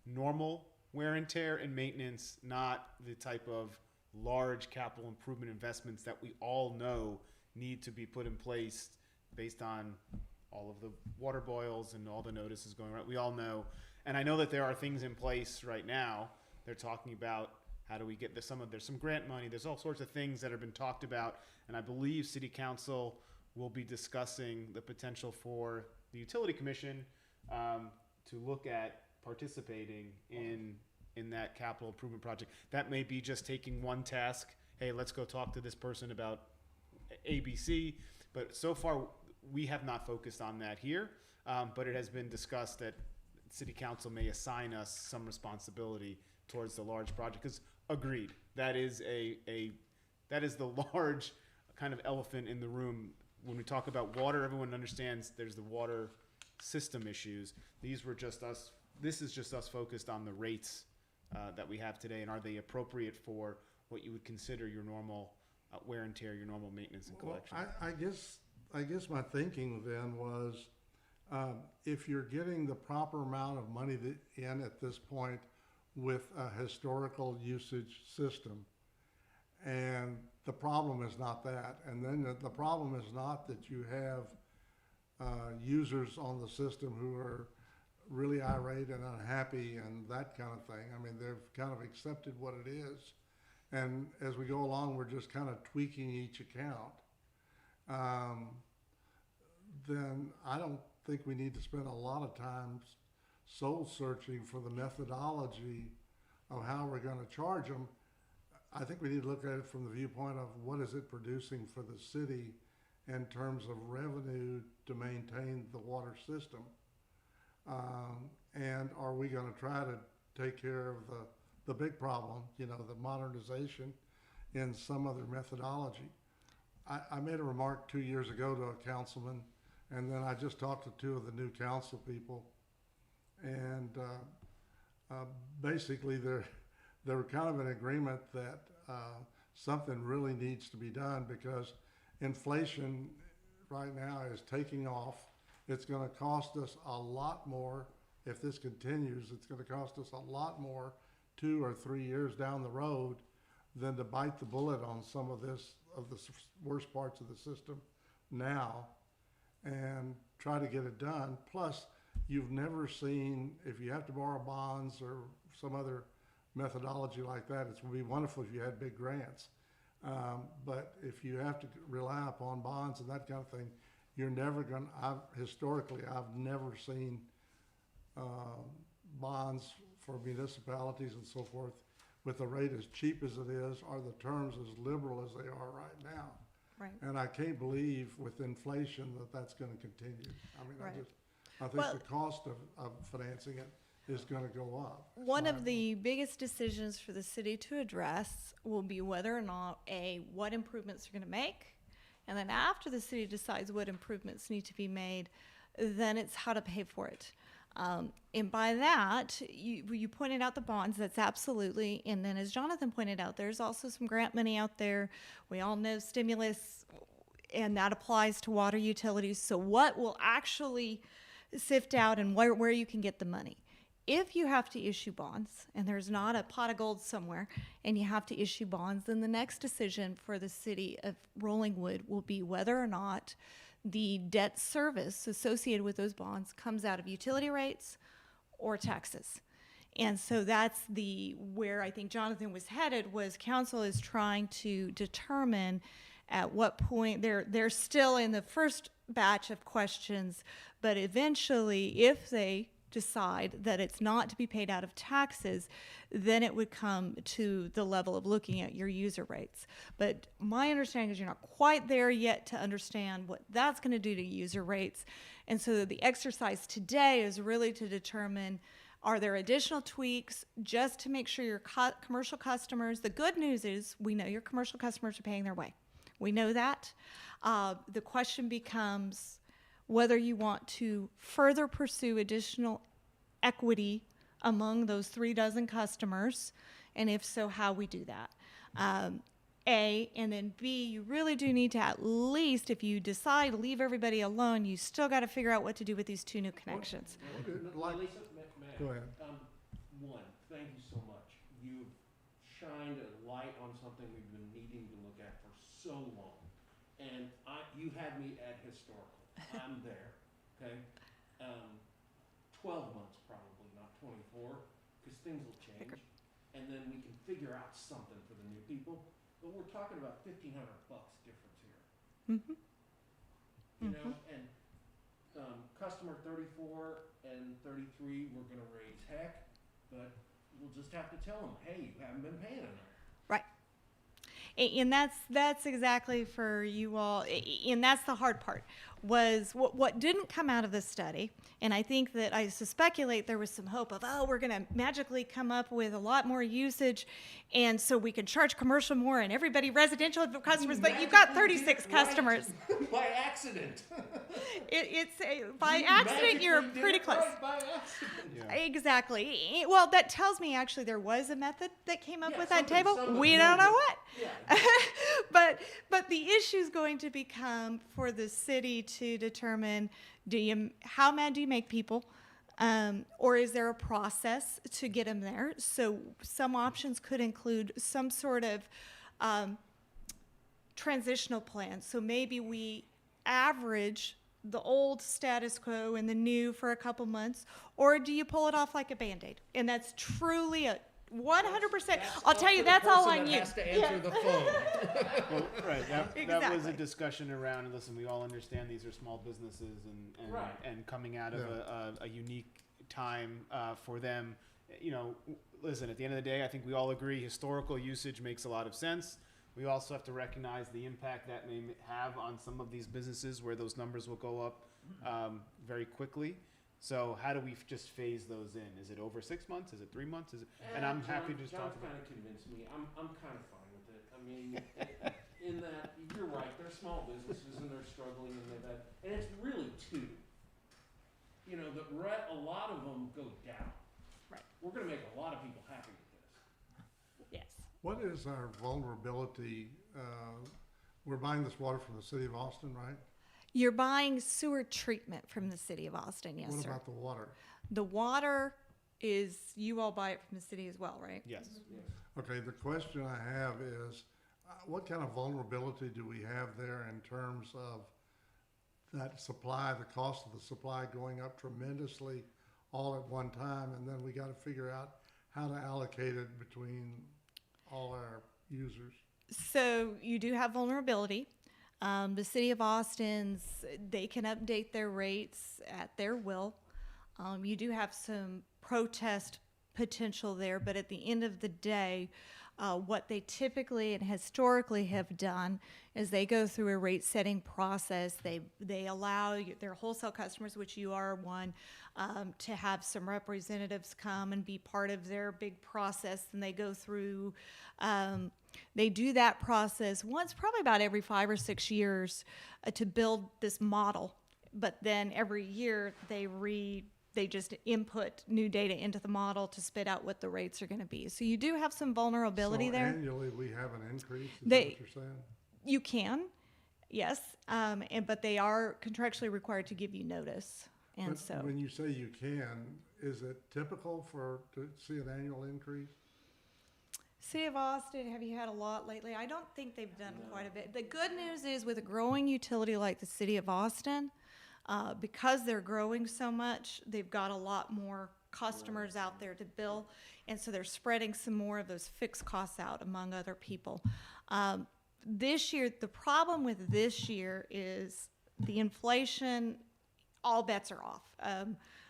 normal wear and tear and maintenance, not the type of large capital improvement investments that we all know need to be put in place based on all of the water boils and all the notices going around. We all know. And I know that there are things in place right now. They're talking about how do we get there's some grant money. There's all sorts of things that have been talked about. And I believe City Council will be discussing the potential for the Utility Commission to look at participating in that capital improvement project. That may be just taking one task. Hey, let's go talk to this person about ABC. But so far, we have not focused on that here. But it has been discussed that City Council may assign us some responsibility towards the large project. Because agreed, that is the large kind of elephant in the room. When we talk about water, everyone understands there's the water system issues. This is just us focused on the rates that we have today, and are they appropriate for what you would consider your normal wear and tear, your normal maintenance and collection? Well, I guess my thinking then was, if you're getting the proper amount of money in at this point with a historical usage system, and the problem is not that, and then the problem is not that you have users on the system who are really irate and unhappy and that kind of thing. I mean, they've kind of accepted what it is. And as we go along, we're just kind of tweaking each account. Then I don't think we need to spend a lot of time soul searching for the methodology of how we're going to charge them. I think we need to look at it from the viewpoint of what is it producing for the city in terms of revenue to maintain the water system. And are we going to try to take care of the big problem, the modernization, in some other methodology? I made a remark 2 years ago to a councilman, and then I just talked to two of the new council people, and basically they were kind of in agreement that something really needs to be done because inflation right now is taking off. It's going to cost us a lot more if this continues. It's going to cost us a lot more 2 or 3 years down the road than to bite the bullet on some of the worst parts of the system now and try to get it done. Plus, you've never seen, if you have to borrow bonds or some other methodology like that, it would be wonderful if you had big grants. But if you have to rely upon bonds and that kind of thing, you're never going to, historically, I've never seen bonds for municipalities and so forth with a rate as cheap as it is or the terms as liberal as they are right now. Right. And I can't believe with inflation that's going to continue. I mean, Right. I think the cost of financing it is going to go up. One of the biggest decisions for the city to address will be whether or not, what improvements they're going to make. And then after the city decides what improvements need to be made, then it's how to pay for it. And by that, you pointed out the bonds, that's absolutely. And then as Jonathan pointed out, there's also some grant money out there. We all know stimulus, and that applies to water utilities. So what will actually sift out and where you can get the money? If you have to issue bonds, and there's not a pot of gold somewhere, and you have to issue bonds, then the next decision for the city of Rollingwood will be whether or not the debt service associated with those bonds comes out of utility rates or taxes. And so that's where I think Jonathan was headed, was council is trying to determine at what point they're still in the first batch of questions, But eventually, if they decide that it's not to be paid out of taxes, then it would come to the level of looking at your user rates. But my understanding is you're not quite there yet to understand what that's going to do to user rates. And so the exercise today is really to determine, are there additional tweaks just to make sure your commercial customers, the good news is we know your commercial customers are paying their way. We know that. The question becomes whether you want to further pursue additional equity among those 36 customers, and if so, how we do that. A, and then B, you really do need to, at least if you decide to leave everybody alone, you still got to figure out what to do with these 2 new connections. Like- Lisa, Matt, Go ahead. One, thank you so much. You've shined a light on something we've been needing to look at for so long. And you had me at historical. I'm there, okay? 12 months probably, not 24, because things will change. And then we can figure out something for the new people. But we're talking about $1,500 difference here. Mm-hmm. You know, and customer 34 and 33, we're going to raise heck, but we'll just have to tell them, hey, you haven't been paying enough. Right. And that's exactly for you all, and that's the hard part, was what didn't come out of this study, and I think that I speculate there was some hope of, we're going to magically come up with a lot more usage, and so we can charge commercial more, and everybody residential customers, but you've got 36 customers. By accident. By accident, you're pretty close. Right, by accident. Yeah. Exactly. Well, that tells me actually there was a method that came up Yeah, with that somebody- table. somebody We don't knows know it. what. Yeah. But the issue is going to become for the city to determine, how mad do you make people? Or is there a process to get them there? So some options could include some sort of transitional plan. So maybe we average the old status quo and the new for a couple months, or do you pull it off like a Band-Aid? And that's truly a 100%. I'll tell you, that's all on you. Has to answer the phone. Well, right. That was a Exactly. discussion around. And listen, we all understand these are small businesses and Right. and coming out of a unique time for them. You know, listen. At the end of the day, I think we all agree historical usage makes a lot of sense. We also have to recognize the impact that may have on some of these businesses where those numbers will go up very quickly. So how do we just phase those in? Is it over 6 months? Is it 3 months? Is it? And I'm happy to just talk John's about kind of convinced me. I'm kind of fine with it. I mean, in that you're right. They're small businesses and they're struggling and they've had, and it's really 2. You know, a lot of them go down. Right. We're going to make a lot of people happy with this. Yes. What is our vulnerability? We're buying this water from the city of Austin, right? You're buying sewer treatment from the city of Austin, yes, What sir. about the water? The water is, you all buy it from the city as well, right? yes. Yes. Okay, the question I have is, what kind of vulnerability do we have there in terms of that supply, the cost of the supply going up tremendously all at one time, and then we got to figure out how to allocate it between all our users? So you do have vulnerability. The city of Austin's, they can update their rates at their will. You do have some protest potential there, but at the end of the day, what they typically and historically have done is they go through a rate setting process. They allow their wholesale customers, which you are one, to have some representatives come and be part of their big process, and they go through. They do that process once, probably about every 5 or 6 years, to build this model. But then every year they just input new data into the model to spit out what the rates are going to be. So you do have some vulnerability there. Annually, we have an increase, is that They- what you're saying? You can, yes, but they are contractually required to give you notice. And But so, when you say you can, is it typical to see an annual increase? City of Austin, have you had a lot lately? I don't think they've done quite a bit. The good news is with a growing utility like the City of Austin, because they're growing so much, they've got a lot more customers out there to bill, and so they're spreading some more of those fixed costs out among other people. This year, the problem with this year is the inflation all bets are off.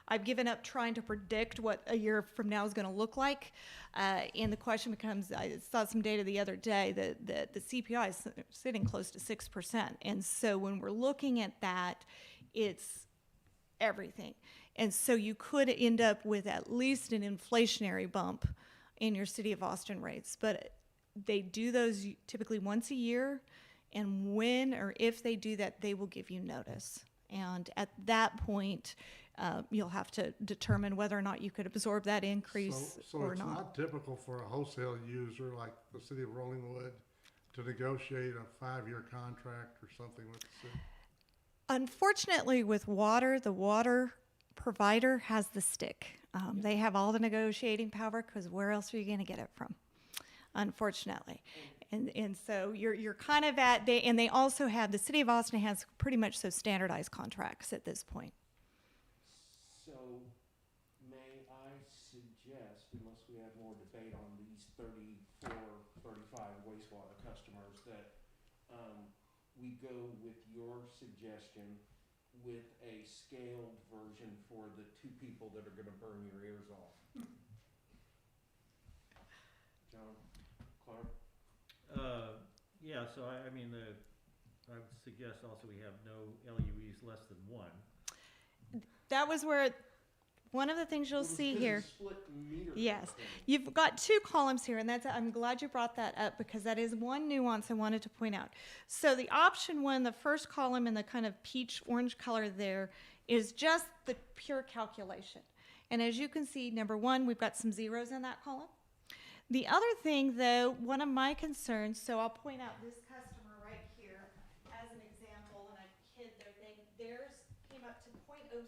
I've given up trying to predict what a year from now is going to look like. And the question becomes, I saw some data the other day that the CPI is sitting close to 6%. And so when we're looking at that, it's everything. And so you could end up with at least an inflationary bump in your City of Austin rates. But they do those typically once a year. And when or if they do that, they will give you notice. And at that point, you'll have to determine whether or not you could absorb that increase So or it's not. not typical for a wholesale user like the city of Rollingwood to negotiate a 5-year contract or something with the city? Unfortunately, with water, the water provider has the stick. They have all the negotiating power because where else are you going to get it from? Unfortunately. And so you're kind of at, and they also have, the city of Austin has pretty much so standardized contracts at this point. So, may I suggest, unless we have more debate on these 34, 35 wastewater customers, that we go with your suggestion with a scaled version for the 2 people that are going to burn your ears off? John, Clark? Yeah, so I mean, I would suggest also we have no LUEs less than 1. That was where one of the things you'll see here. Split meter Yes, thing. you've got 2 columns here, and I'm glad you brought that up because that is one nuance I wanted to point out. So the option 1, the first column in the kind of peach orange color there, is just the pure calculation. And as you can see, number 1, we've got some zeros in that column. The other thing, though, one of my concerns, so I'll point out this customer right here as an example, and I hid their thing. Theirs came up to 0.06.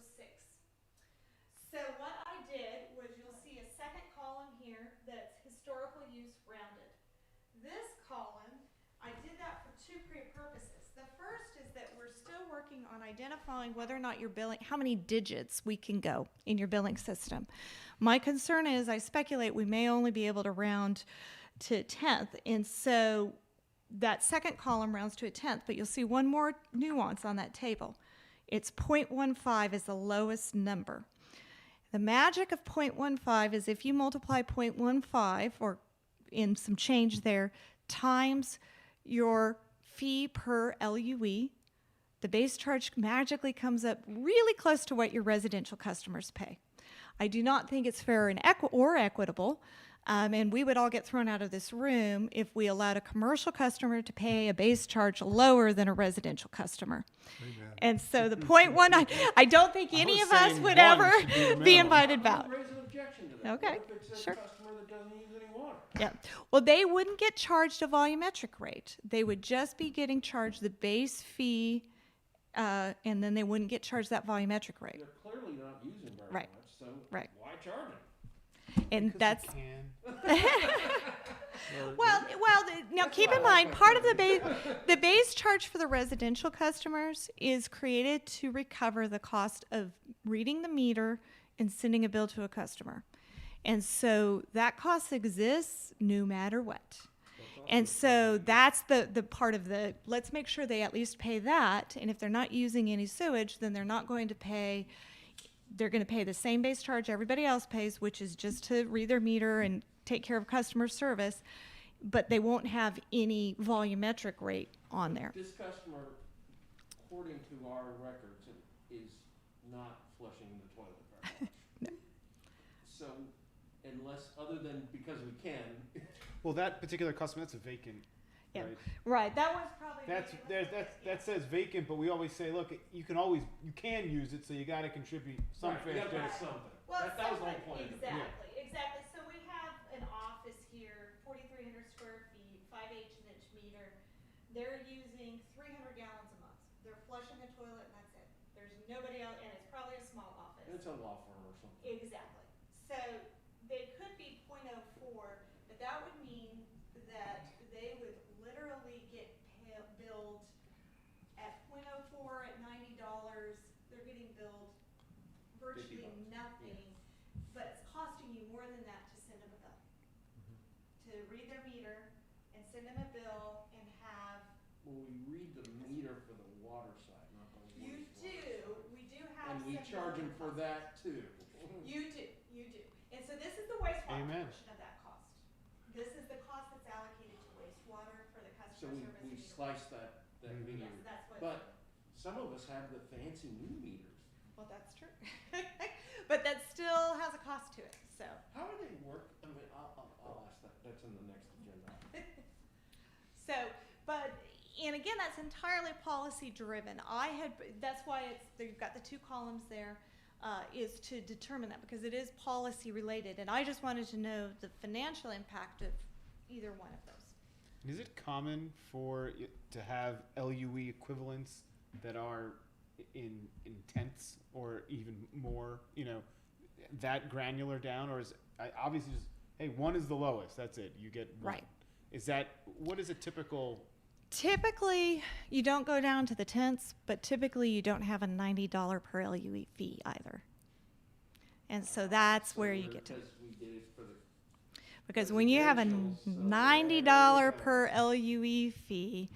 So what I did was, you'll see a second column here that's historical use rounded. This column, I did that for 2 purposes. The first is that we're still working on identifying whether or not your billing, how many digits we can go in your billing system. My concern is, I speculate we may only be able to round to 10th, and so that second column rounds to a 10th, but you'll see one more nuance on that table. It's 0.15 is the lowest number. The magic of 0.15 is if you multiply 0.15, or in some change there, times your fee per LUE, the base charge magically comes up really close to what your residential customers pay. I do not think it's fair and equitable, and we would all get thrown out of this room if we allowed a commercial customer to pay a base charge lower than a residential customer. Amen. And so the 0.1, I don't think any of us would ever be invited I back. would raise an objection to that. Okay, What if it's sure. a customer that doesn't use any water? Yeah. Well, they wouldn't get charged a volumetric rate. They would just be getting charged the base fee, and then they wouldn't get charged that volumetric rate. They're clearly not using very Right. much, so Right. why charge them? And Because that's you can. now keep in mind, part of the base charge for the residential customers is created to recover the cost of reading the meter and sending a bill to a customer. And so that cost exists no matter what. And so that's the part of the, let's make sure they at least pay that. And if they're not using any sewage, then they're not going to pay, they're going to pay the same base charge everybody else pays, which is just to read their meter and take care of customer service, but they won't have any volumetric rate on there. This customer, according to our records, is not flushing the toilet very much. So, unless, other than because we can. Well, that particular customer, that's a vacant, Yeah. right? Right, that was probably. That says vacant, but we always say, look, you can use it, so you got to contribute some Right, fair you gotta share. do something. Well, That was the whole point of it. Exactly. So we have an office here, 4,300 square feet, 5/8-inch meter. They're using 300 gallons a month. They're flushing the toilet and that's it. There's nobody else, and it's probably a small office. It's a law firm or something. Exactly. So they could be 0.04, but that would mean that they would literally get billed at 0.04 at $90. They're getting billed virtually $50. nothing, but it's costing you more than that to send them a bill. To read their meter and send them a bill and have. Well, we read the meter for the water side, not the You wastewater do. side. We do have And charge them for that too. You do. And so this is the wastewater Amen. portion of that cost. This is the cost that's allocated to wastewater for the So customer service. we and meter. slice that Mhm. meter. Yes, that's what. But some of us have the fancy new meters. Well, that's true. But that still has a cost to it, so. How do they work? I mean, I'll ask that. That's in the next agenda. So, but, and again, that's entirely policy driven. That's why you've got the two columns there, is to determine that, because it is policy related. And I just wanted to know the financial impact of either one of those. And is it common to have LUE equivalents that are in tenths or even more, that granular down, or is obviously just, hey, 1 is the lowest, that's it, you get 1. Right. What is a typical? Typically, you don't go down to the tenths, but typically you don't have a $90 per LUE fee either. And so that's where you get to. Because we did it for the Because when you have a residential, so $90 yeah. per LUE fee,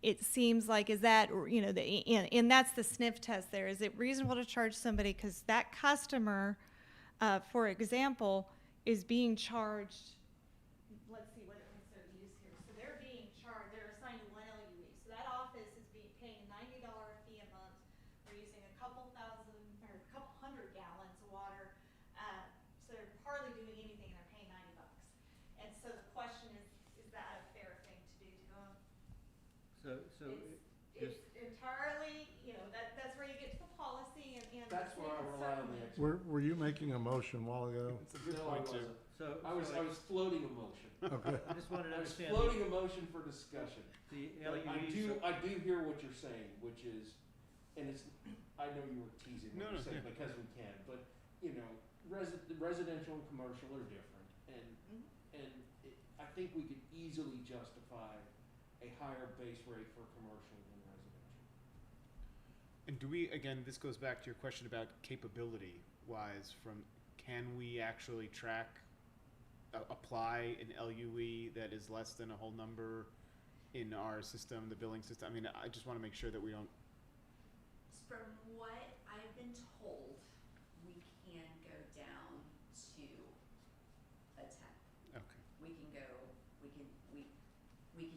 it seems like, is that, and that's the sniff test there. Is it reasonable to charge somebody, because that customer, for example, is being charged, let's see what it so use here. So they're being charged, they're assigned to 1 LUE. So that office is paying a $90 fee a month. They're using a couple hundred gallons of water. So they're hardly doing anything, and they're paying $90. And so the question is that a fair thing to do to them? So It's entirely, that's where you get to the policy and. That's where I rely on the expert. Were you making a motion a while ago? It's a good No, I point too. wasn't. I so was floating a motion. Okay. I just wanted to I was understand floating a motion for discussion. the But LUEs. I do hear what you're saying, which is, and it's, I know you were teasing when you said because we can, but, residential and commercial are different. And I think we could easily justify a higher base rate for commercial than residential. And do we, again, this goes back to your question about capability wise, can we actually apply an LUE that is less than a whole number in our system, the billing system? I mean, I just want to make sure that we don't. From what I've been told, we can go down to a 10. Okay. We can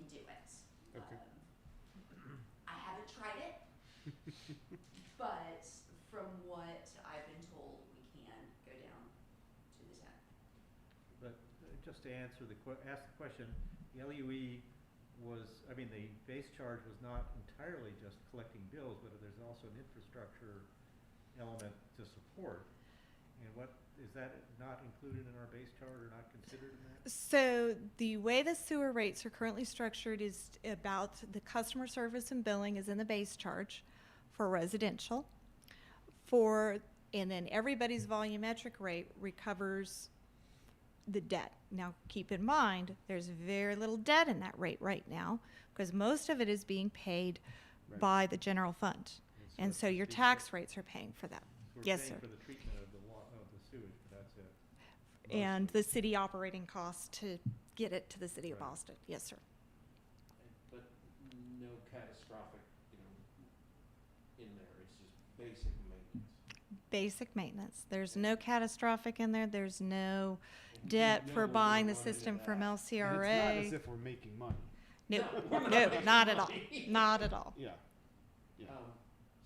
do it. Okay. I haven't tried it, but from what I've been told, we can go down to the 10. But just to answer ask the question, the LUE the base charge was not entirely just collecting bills, but there's also an infrastructure element to support. And is that not included in our base charge or not considered in that? So the way the sewer rates are currently structured is about the customer service and billing is in the base charge for residential. And then everybody's volumetric rate recovers the debt. Now keep in mind, there's very little debt in that rate right now, because most of it is being paid by the general fund. And so your tax rates are paying for that. So we're Yes, paying sir. for the treatment of the sewage, but that's it. And the city operating costs to get it to the city of Right. Boston. Yes, sir. But no catastrophic, in there. It's just basic maintenance. Basic maintenance. There's no catastrophic in there. There's no And debt we for know buying we're the gonna run into system from that. And it's not LCRA. as if we're making money. No, we're no, making not at all. money. Not at all. Yeah. Yeah.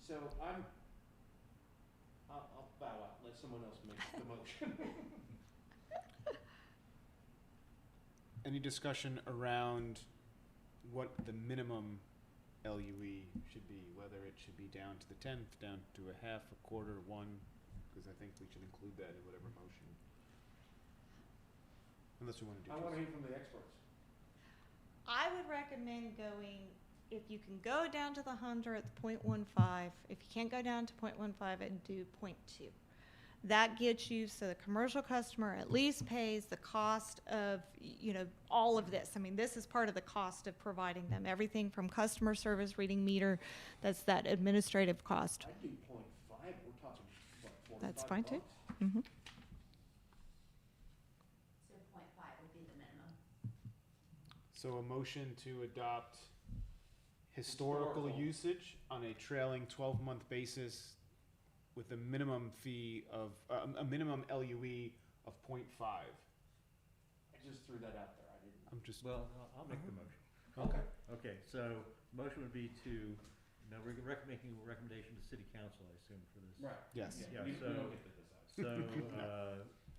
So I'll bow out, let someone else make the motion. Any discussion around what the minimum LUE should be, whether it should be down to the 10th, down to a half, a quarter, 1, because I think we should include that in whatever motion. Unless we want to do I want to hear from the experts. I would recommend going, if you can go down to the 100th, 0.15. If you can't go down to 0.15, I'd do 0.2. That gets you, so the commercial customer at least pays the cost of, all of this. I mean, this is part of the cost of providing them. Everything from customer service, reading meter, that's that administrative cost. I'd do 0.5, we're talking, what, 45 That's fine too. bucks? Mm-hmm. So 0.5 would be the minimum. So a motion to adopt historical Historical. usage on a trailing 12-month basis with a minimum fee of, a minimum LUE of 0.5. I just threw that out there, I didn't. I'm just, Well, I'll make the motion. Okay. Okay, so motion would be to, now we're making a recommendation to city council, I assume, for this. Right. yes. Yeah, We so- don't get to decide. So,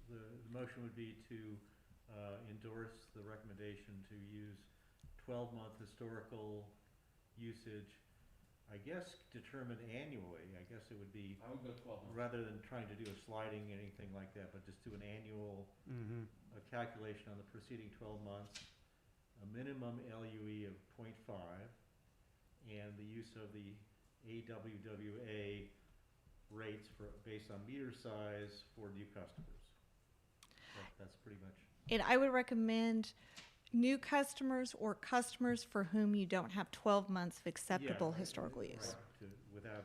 the motion would be to, endorse the recommendation to use 12-month historical usage, I guess determined annually. I guess it would be, I would go 12 months. rather than trying to do a sliding, anything like that, but just do an annual Mm-hmm. calculation on the preceding 12 months, a minimum LUE of 0.5, and the use of the AWWA rates based on meter size for new customers. That's pretty much. And I would recommend new customers or customers for whom you don't have 12 months of acceptable Yeah, historical right, use. without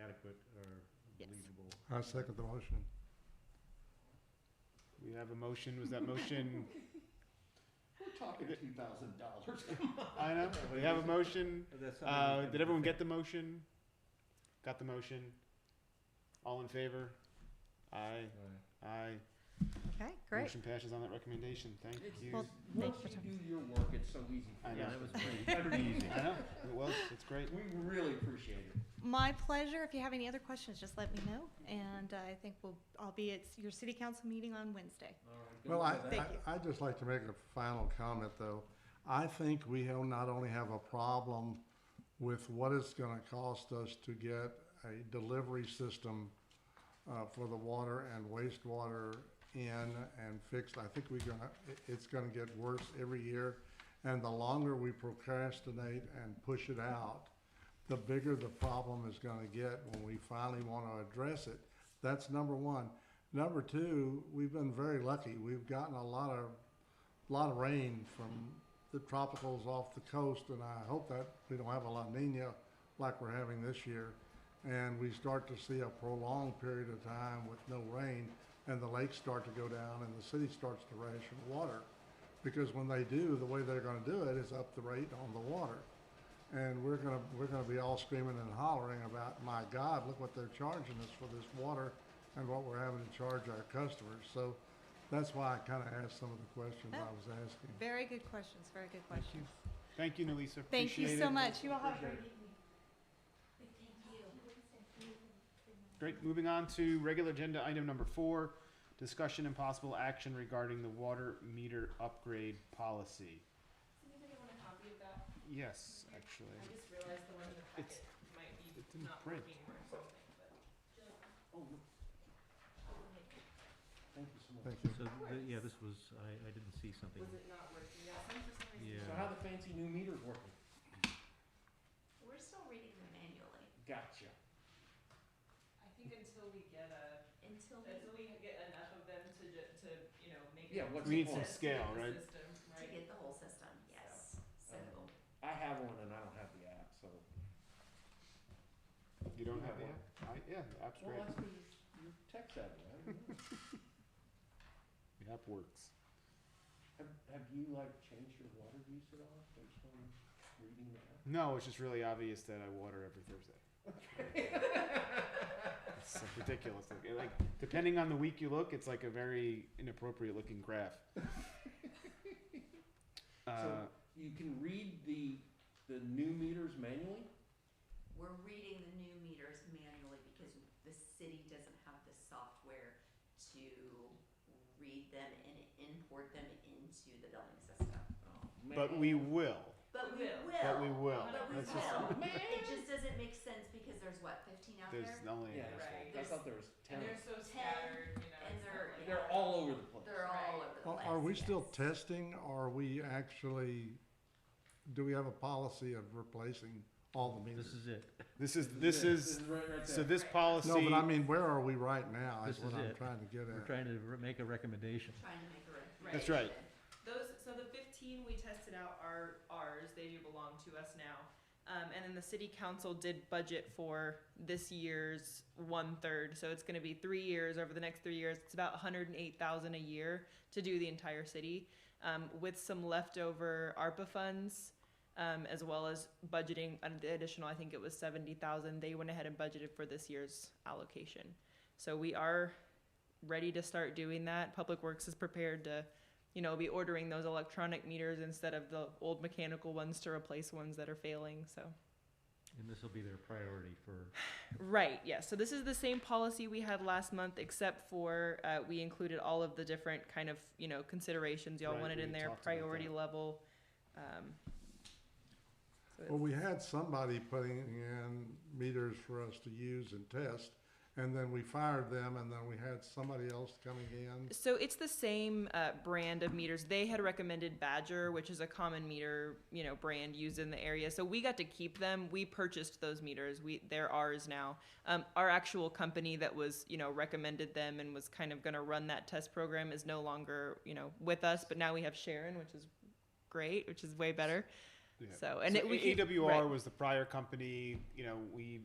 adequate or Yes. believable. I second the motion. We have a motion. Was that motion? We're talking $2,000. I know. We have a motion. That's something we can- Did everyone get the motion? Got the motion? All in favor? Aye. Aye. Okay, great. Motion passes on that recommendation. Thank you. Well, Once thank you you. do your work, it's so easy. I for know. us. Yeah, that was pretty easy. I know. It was. It's great. We really appreciate it. My pleasure. If you have any other questions, just let me know. And I think I'll be at your city council meeting on Wednesday. All right. good Well, luck with that. Thank you. I'd just like to make a final comment, though. I think we have not only have a problem with what it's gonna cost us to get a delivery system for the water and wastewater in and fixed. I think it's gonna get worse every year. And the longer we procrastinate and push it out, the bigger the problem is gonna get when we finally wanna address it. That's number one. Number two, we've been very lucky. We've gotten a lot of rain from the tropicals off the coast, and I hope that we don't have a La Nina like we're having this year. And we start to see a prolonged period of time with no rain, and the lakes start to go down, and the city starts to ration water. Because when they do, the way they're gonna do it is up the rate on the water. And we're gonna be all screaming and hollering about, my God, look what they're charging us for this water and what we're having to charge our customers. So that's why I kinda asked some of the questions I was asking. Very good questions, very good questions. Thank you, Nelisa. Thank you Appreciate so it. much. You all have a great evening. Great. Moving on to regular agenda item number 4, discussion and possible action regarding the water meter upgrade policy. Does anybody want a copy of that? Yes, actually. I just realized the one in the It's- packet might be it didn't not print. working or something, but. Oh, no. Thank you so much. Thank you. So, yeah, this was, I didn't see something. Was it not working? Yeah, some for some reason. Yeah. So how the fancy new meters working? We're still reading them manually Gotcha. I think until we get until until we get enough of them to make Yeah, it. what's We the need some point? sense to scale, get the right? system, to right? get the whole system, yes. So, I have one and I don't have the app, so. You don't You have have the one? app? Yeah, the app's Well, great. that's because you're tech savvy, I don't know. The app works. Have you like changed your water use at all based on reading the app? No, it's just really obvious that I water every Thursday. It's like ridiculous. Like, depending on the week you look, it's like a very inappropriate looking graph. So you can read the new meters manually? we're reading the new meters manually because the city doesn't have the software to read them and import them into the billing system. Oh, man. But we will. But We we will. will. But we will. But we That's just- will. Oh, man. It just doesn't make sense because there's what, 15 out There's there? only Yeah, Right. I thought there was 10. And they're so scattered, and it's not they're- like- They're all over the place. They're all Right. over the place. Are we still yes. testing, or are we actually, do we have a policy of replacing all the meters? This is it. This is right there. so this Right. policy. No, but I mean, where are we right now, is This what is I'm it. trying to get We're at. trying to make a recommendation. Trying to make a Right. That's right. So the 15 we tested out are ours, they do belong to us now. And then the city council did budget for this year's 1/3, so it's gonna be 3 years, over the next 3 years, it's about 108,000 a year to do the entire city. With some leftover ARPA funds, as well as budgeting an additional, I think it was 70,000. They went ahead and budgeted for this year's allocation. So we are ready to start doing that. Public Works is prepared to, be ordering those electronic meters instead of the old mechanical ones to replace ones that are failing, so. And this will be their priority for, Right, yes. So this is the same policy we had last month, except for we included all of the different kind of, considerations y'all Right, wanted we in there, talked about priority that. level. So Well, we had somebody putting in meters for us to use and test, and then we fired them, and then we had somebody else coming in. So it's the same brand of meters. They had recommended Badger, which is a common meter, brand used in the area. So we got to keep them. We purchased those meters. They're ours now. Our actual company that was, recommended them and was kind of going to run that test program is no longer, with us. But now we have Sharon, which is great, which is way better. Yeah. So and So we keep- AWR right. was the prior company. We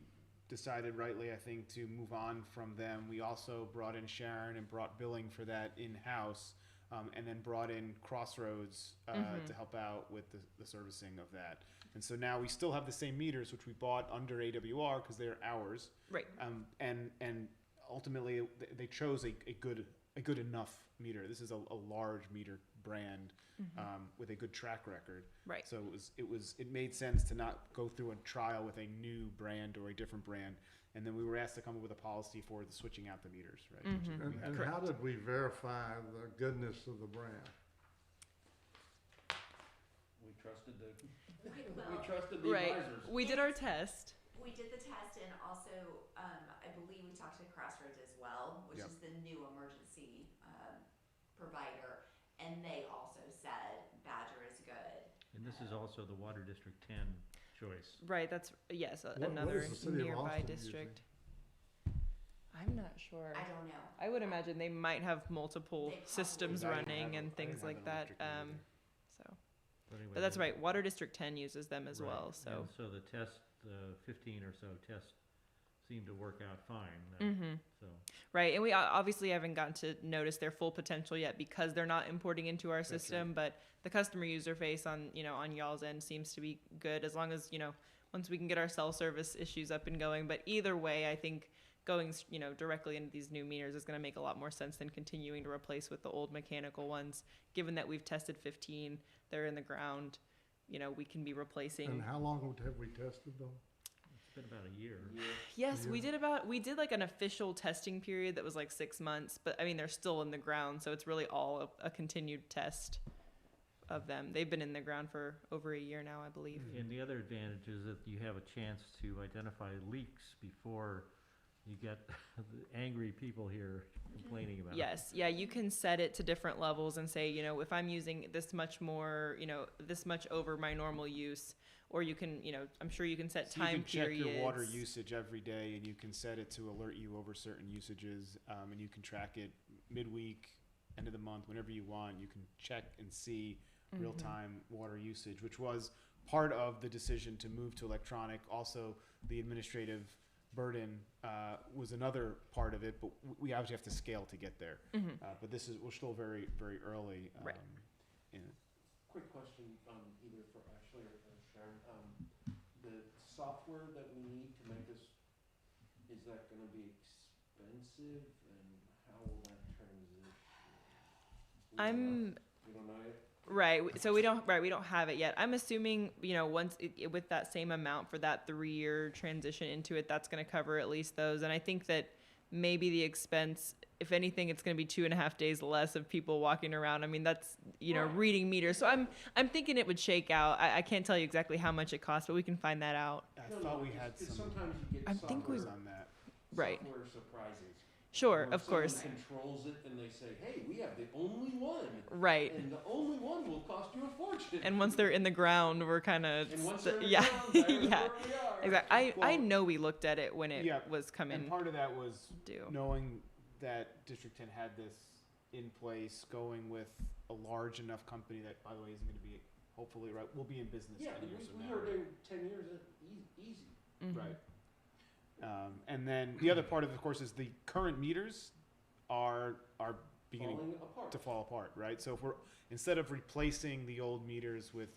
decided rightly, I think, to move on from them. We also brought in Sharon and brought billing for that in-house, and then brought in Crossroads to help out with the servicing of that. And so now we still have the same meters, which we bought under AWR because they're ours. Right. And ultimately they chose a good enough meter. This is a large meter brand with a good track record. Right. So it made sense to not go through a trial with a new brand or a different brand. And then we were asked to come up with a policy for the switching out the meters, right? Which is- we had- And how did we verify the goodness of the brand? We trusted the, Well, we trusted the Right. advisors. We did our test. we did the test, and also, I believe we talked to Crossroads as well, which Yep. is the new emergency, provider, and they also said Badger is good. and this is also the Water District 10 choice. Right. That's yes, What another is the city of nearby Austin district. I'm not sure. I don't know. I would imagine they might have multiple They probably systems do. I didn't running have and a- I things didn't like have that. an electric meter. So, But anyway, but that's the- right. Water District 10 uses them as right. well. So, And so the test, 15 or so tests seemed to work out fine. So, right. And we obviously haven't gotten to notice their full potential yet because they're not importing into our system. But the customer user face on on y'all's end seems to be good as long as once we can get our cell service issues up and going. But either way, I think going directly into these new meters is going to make a lot more sense than continuing to replace with the old mechanical ones. Given that we've tested 15, they're in the ground. We can be replacing. And how long have we tested them? it's been about a year. Yeah. Yes, we Yeah. did like an official testing period that was like 6 months, but I mean they're still in the ground, so it's really all a continued test of them. They've been in the ground for over a year now, I believe. And the other advantage is that you have a chance to identify leaks before you get the angry people here complaining about it. Yes, yeah, you can set it to different levels and say, if I'm using this much more, this much over my normal use, or you can, I'm sure you can set So time you can check periods. your water usage every day, and you can set it to alert you over certain usages, and you can track it midweek, end of the month, whenever you want. You can check and see real-time water usage, which was part of the decision to move to electronic. Also, the administrative burden was another part of it, but we obviously have to scale to get there. But we're still very, very early. Right. In Quick question, either for Ashley or Sharon. The software that we need to make this, is that gonna be expensive, and how will that transition? We don't know yet? Right. So we don't have it yet. I'm assuming, once with that same amount for that 3-year transition into it, that's going to cover at least those. And I think that maybe the expense, if anything, it's going to be 2.5 days less of people walking around. I mean, that's, Right. reading meters. So I'm thinking it would shake out. I can't tell you exactly how much it costs, but we can find that out. I No, thought no, we just- had 'cause some sometimes you get I think we- numbers on that. Right. software surprises. Sure, When of course. someone controls it and they say, hey, we have the only one, Right. and the only one will cost you a fortune. And once they're in the ground, we're kind of, And once they're in the yeah, ground, there is yeah, where we are. exactly. I Well- know we looked at it when it Yeah, was And coming part of that was due. knowing that District 10 had this in place, going with a large enough company that, by the way, isn't going to be, hopefully, right, will be in business Yeah, 10 years from we now. heard right? they were 10 years, easy. Mhm. Right. And then the other part of course, is the current meters are beginning Falling apart. to fall apart, right? So if we're, instead of replacing the old meters with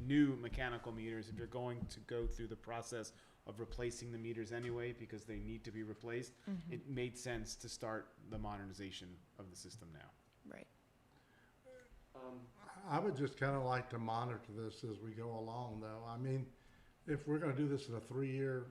new mechanical meters, if you're going to go through the process of replacing the meters anyway, because they need to be replaced, it made sense to start the modernization of the system now. Right. I would just kind of like to monitor this as we go along, though. I mean, if we're going to do this in a 3-year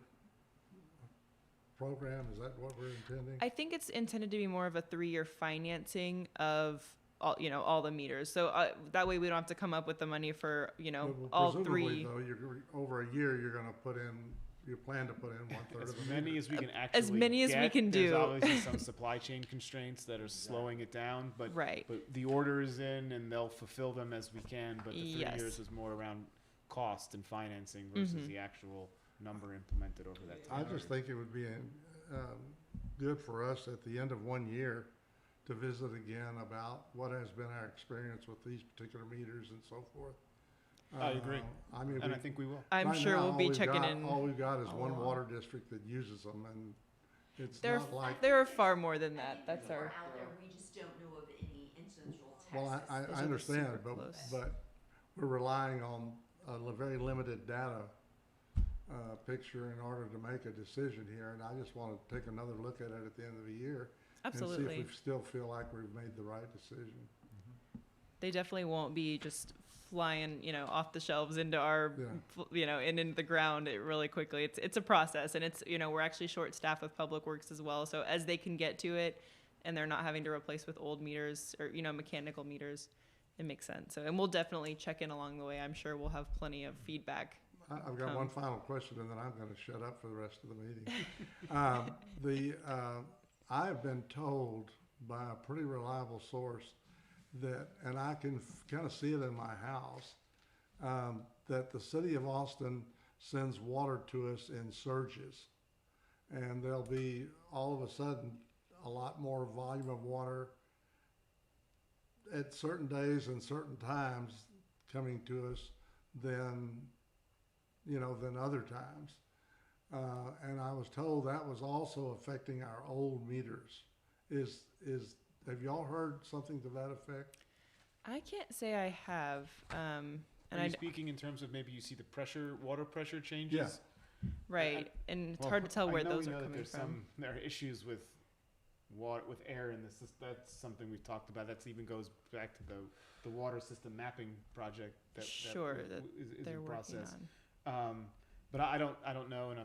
program, is that what we're intending? I think it's intended to be more of a 3-year financing of all the meters. So that way we don't have to come up with the money for, Well, all presumably, 3. though, over a year, you're going to put in, you plan to put in 1/3 As of the many meters. as we can actually As many as we get. can There's do. obviously some supply chain constraints that are slowing it down, but Right. but the order is in and they'll fulfill them as we can. But the 3 Yes. years is more around cost and financing versus the actual number implemented over that I time. just think it would be good for us at the end of 1 year to visit again about what has been our experience with these particular meters and so forth. I agree. I mean, And I think we will. I'm right sure now, we'll be checking all in. we've got is one along. water district that uses them, and it's There, not like. there are far more than I that. think That's people our. are out there, we just don't know of any incidental Texas. Well, I Those are the understand, super close. but we're relying on a very limited data picture in order to make a decision here, and I just want to take another look at it at the end of the year and see Absolutely. if we still feel like we've made the right decision. They definitely won't be just flying, off the shelves into our, and into the ground really quickly. It's a process, and it's, we're actually short staffed with Public Works as well. So as they can get to it, and they're not having to replace with old meters or mechanical meters, it makes sense. So, and we'll definitely check in along the way. I'm sure we'll have plenty of feedback. I've got one final question, and then I'm going to shut up for the rest of the meeting. I have been told by a pretty reliable source that, and I can kind of see it in my house, that the city of Austin sends water to us in surges. And there'll be, all of a sudden, a lot more volume of water at certain days and certain times coming to us than other times. And I was told that was also affecting our old meters. Have y'all heard something to that effect? I can't say I have. And Are you speaking in terms of maybe you see the water pressure changes? right, and it's Well, hard to tell where those we are know that coming there's from. there are issues with water, with air in this. That's something we've talked about. That even goes back to the water system mapping project that Sure, that is They're in working process. on. But I don't know, and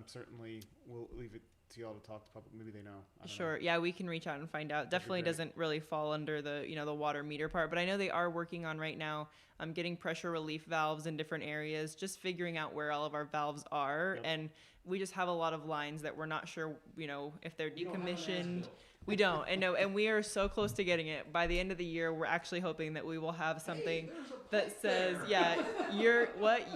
we'll leave it to y'all to talk to public. Maybe they know. I don't know. Sure. Yeah, we can reach out and find out. Definitely great. doesn't really fall under the the water meter part, but I know they are working on right now. Getting pressure relief valves in different areas, just figuring out where all of our valves are, Yep. and we just have a lot of lines that we're not sure, if they're You don't have an decommissioned. as-built. We don't, and we are so close to getting it. By the end of the year, we're actually hoping that we will have something There's a that pipe says, there.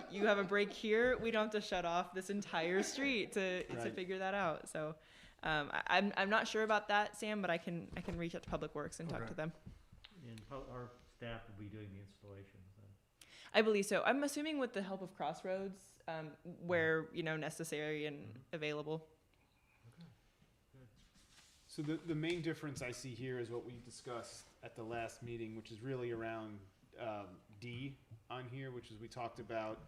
you have a break here. We don't have to shut off this entire street to Right. figure that out. So, I'm not sure about that, Sam, but I can reach out to Public Works and talk Okay. to them. And our staff will be doing the installations then. I believe so. I'm assuming with the help of Crossroads, where necessary and available. So the main difference I see here is what we discussed at the last meeting, which is really around D on here, which is we talked about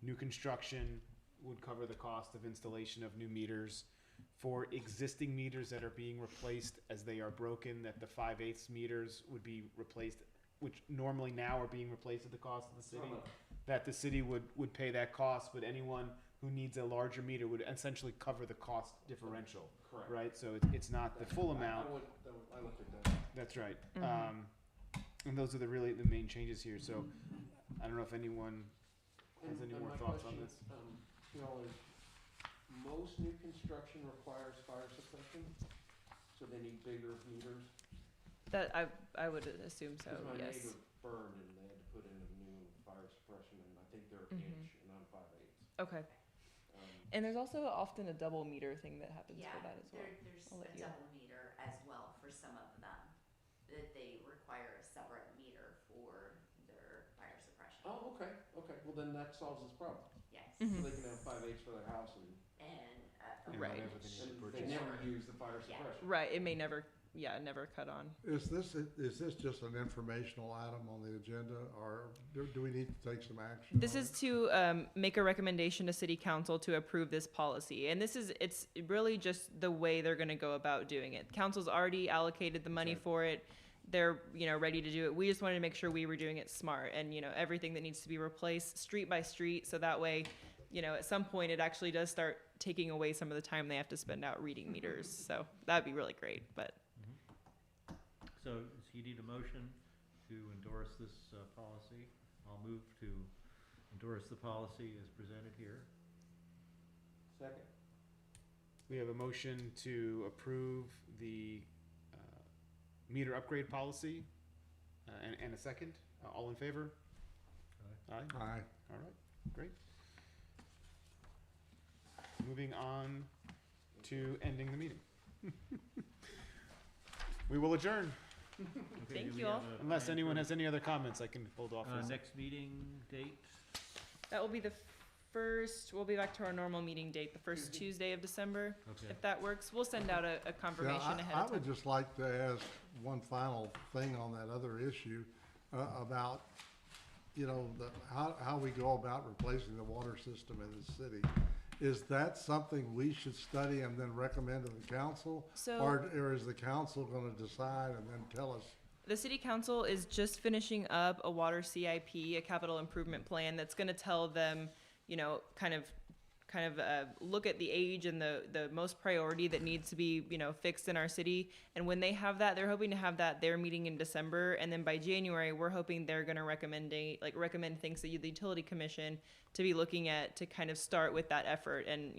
new construction would cover the cost of installation of new meters. For existing meters that are being replaced as they are broken, that the 5/8 meters would be replaced, which normally now are being replaced at the cost of the city, that the city would pay that cost, but anyone who needs a larger meter would essentially cover the cost differential, Correct. right? So it's not the full amount. I looked at that. That's right. Mhm. And those are the main changes here. So I don't know if anyone has any more my thoughts on question, this. is most new construction requires fire suppression, so they need bigger meters. That I would assume so. 'Cause my Yes. neighbor burned and they had to put in a new fire suppression, and I think they're Mhm. inch and I'm 5/8. Okay. And there's also often a double meter thing that happens Yeah, for that as well. there's I'll let a you- double meter as well for some of them, that they require a separate meter for their fire suppression. Oh, okay. Well, then that solves this problem. Yes. Mhm. So they can have 5/8 for their house and And, And Right. whatever they need to they purchase. never use the fire Yeah. suppression. Right. It may never never cut on. Is this just an informational item on the agenda, or do we need to take some action? This on is it? to make a recommendation to city council to approve this policy. And it's really just the way they're gonna go about doing it. Council's already allocated the money Right. for it. They're, ready to do it. We just wanted to make sure we were doing it smart and, everything that needs to be replaced street by street. So that way, at some point it actually does start taking away some of the time they have to spend out reading meters. So that'd be really great, but. So you need a motion to endorse this policy. I'll move to endorse the policy as presented here. Second. We have a motion to approve the meter upgrade policy, and a second. All in favor? Aye. Aye. All right, great. Moving on to ending the meeting. We will adjourn, Okay, Thank do we you have all. a unless plan anyone for, has any other comments. I can hold off for a second. next meeting date? That will be the first, we'll be back to our normal meeting date, the first Tuesday of December, Okay. if that works. We'll send out a confirmation Yeah, ahead I of would time. just like to ask one final thing on that other issue, about, how we go about replacing the water system in the city. Is that something we should study and then recommend to the council? So- Or is the council gonna decide and then tell us? The city council is just finishing up a water CIP, a capital improvement plan that's gonna tell them, kind of look at the age and the most priority that needs to be, fixed in our city. And when they have that, they're hoping to have that their meeting in December. And then by January, we're hoping they're gonna recommend things to the utility commission to be looking at, to kind of start with that effort. And,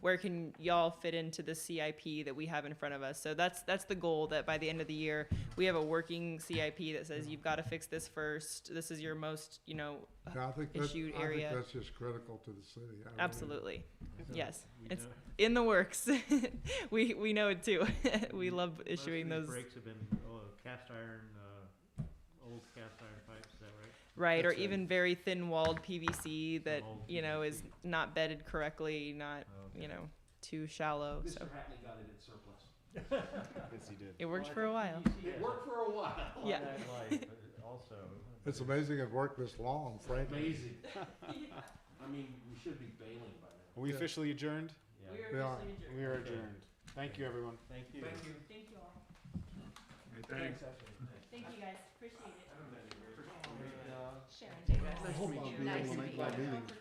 where can y'all fit into the CIP that we have in front of us? So that's the goal, that by the end of the year, we have a working CIP that says you've gotta fix this first. This is your most, Yeah, I think issued area. that's just critical to the city. I really do. Absolutely. So Yes, we it's know- in the works. we know it too. We love most issuing of these those. breaks have been cast iron, old cast iron pipes, is that right? Right, or That's right. even very thin-walled PVC that, old is PVC. not bedded correctly, not, Okay. too shallow, so. Mr. Hackney got it in surplus. Yes, he did. It worked Well, I for a think while. PVC It has worked for a while. a Yeah. finite life, also. It's amazing it worked this long, frankly. Amazing. I mean, we should be bailing by now. Are we Yeah. officially adjourned? Yeah. We are. We are Okay. adjourned. Thank you, everyone. Thank you. Thank you. Thank you all. Okay, thanks. Thank you guys, appreciate it. Great job. Sharon, I hope I'll be Nice able to to make meet my you. meetings.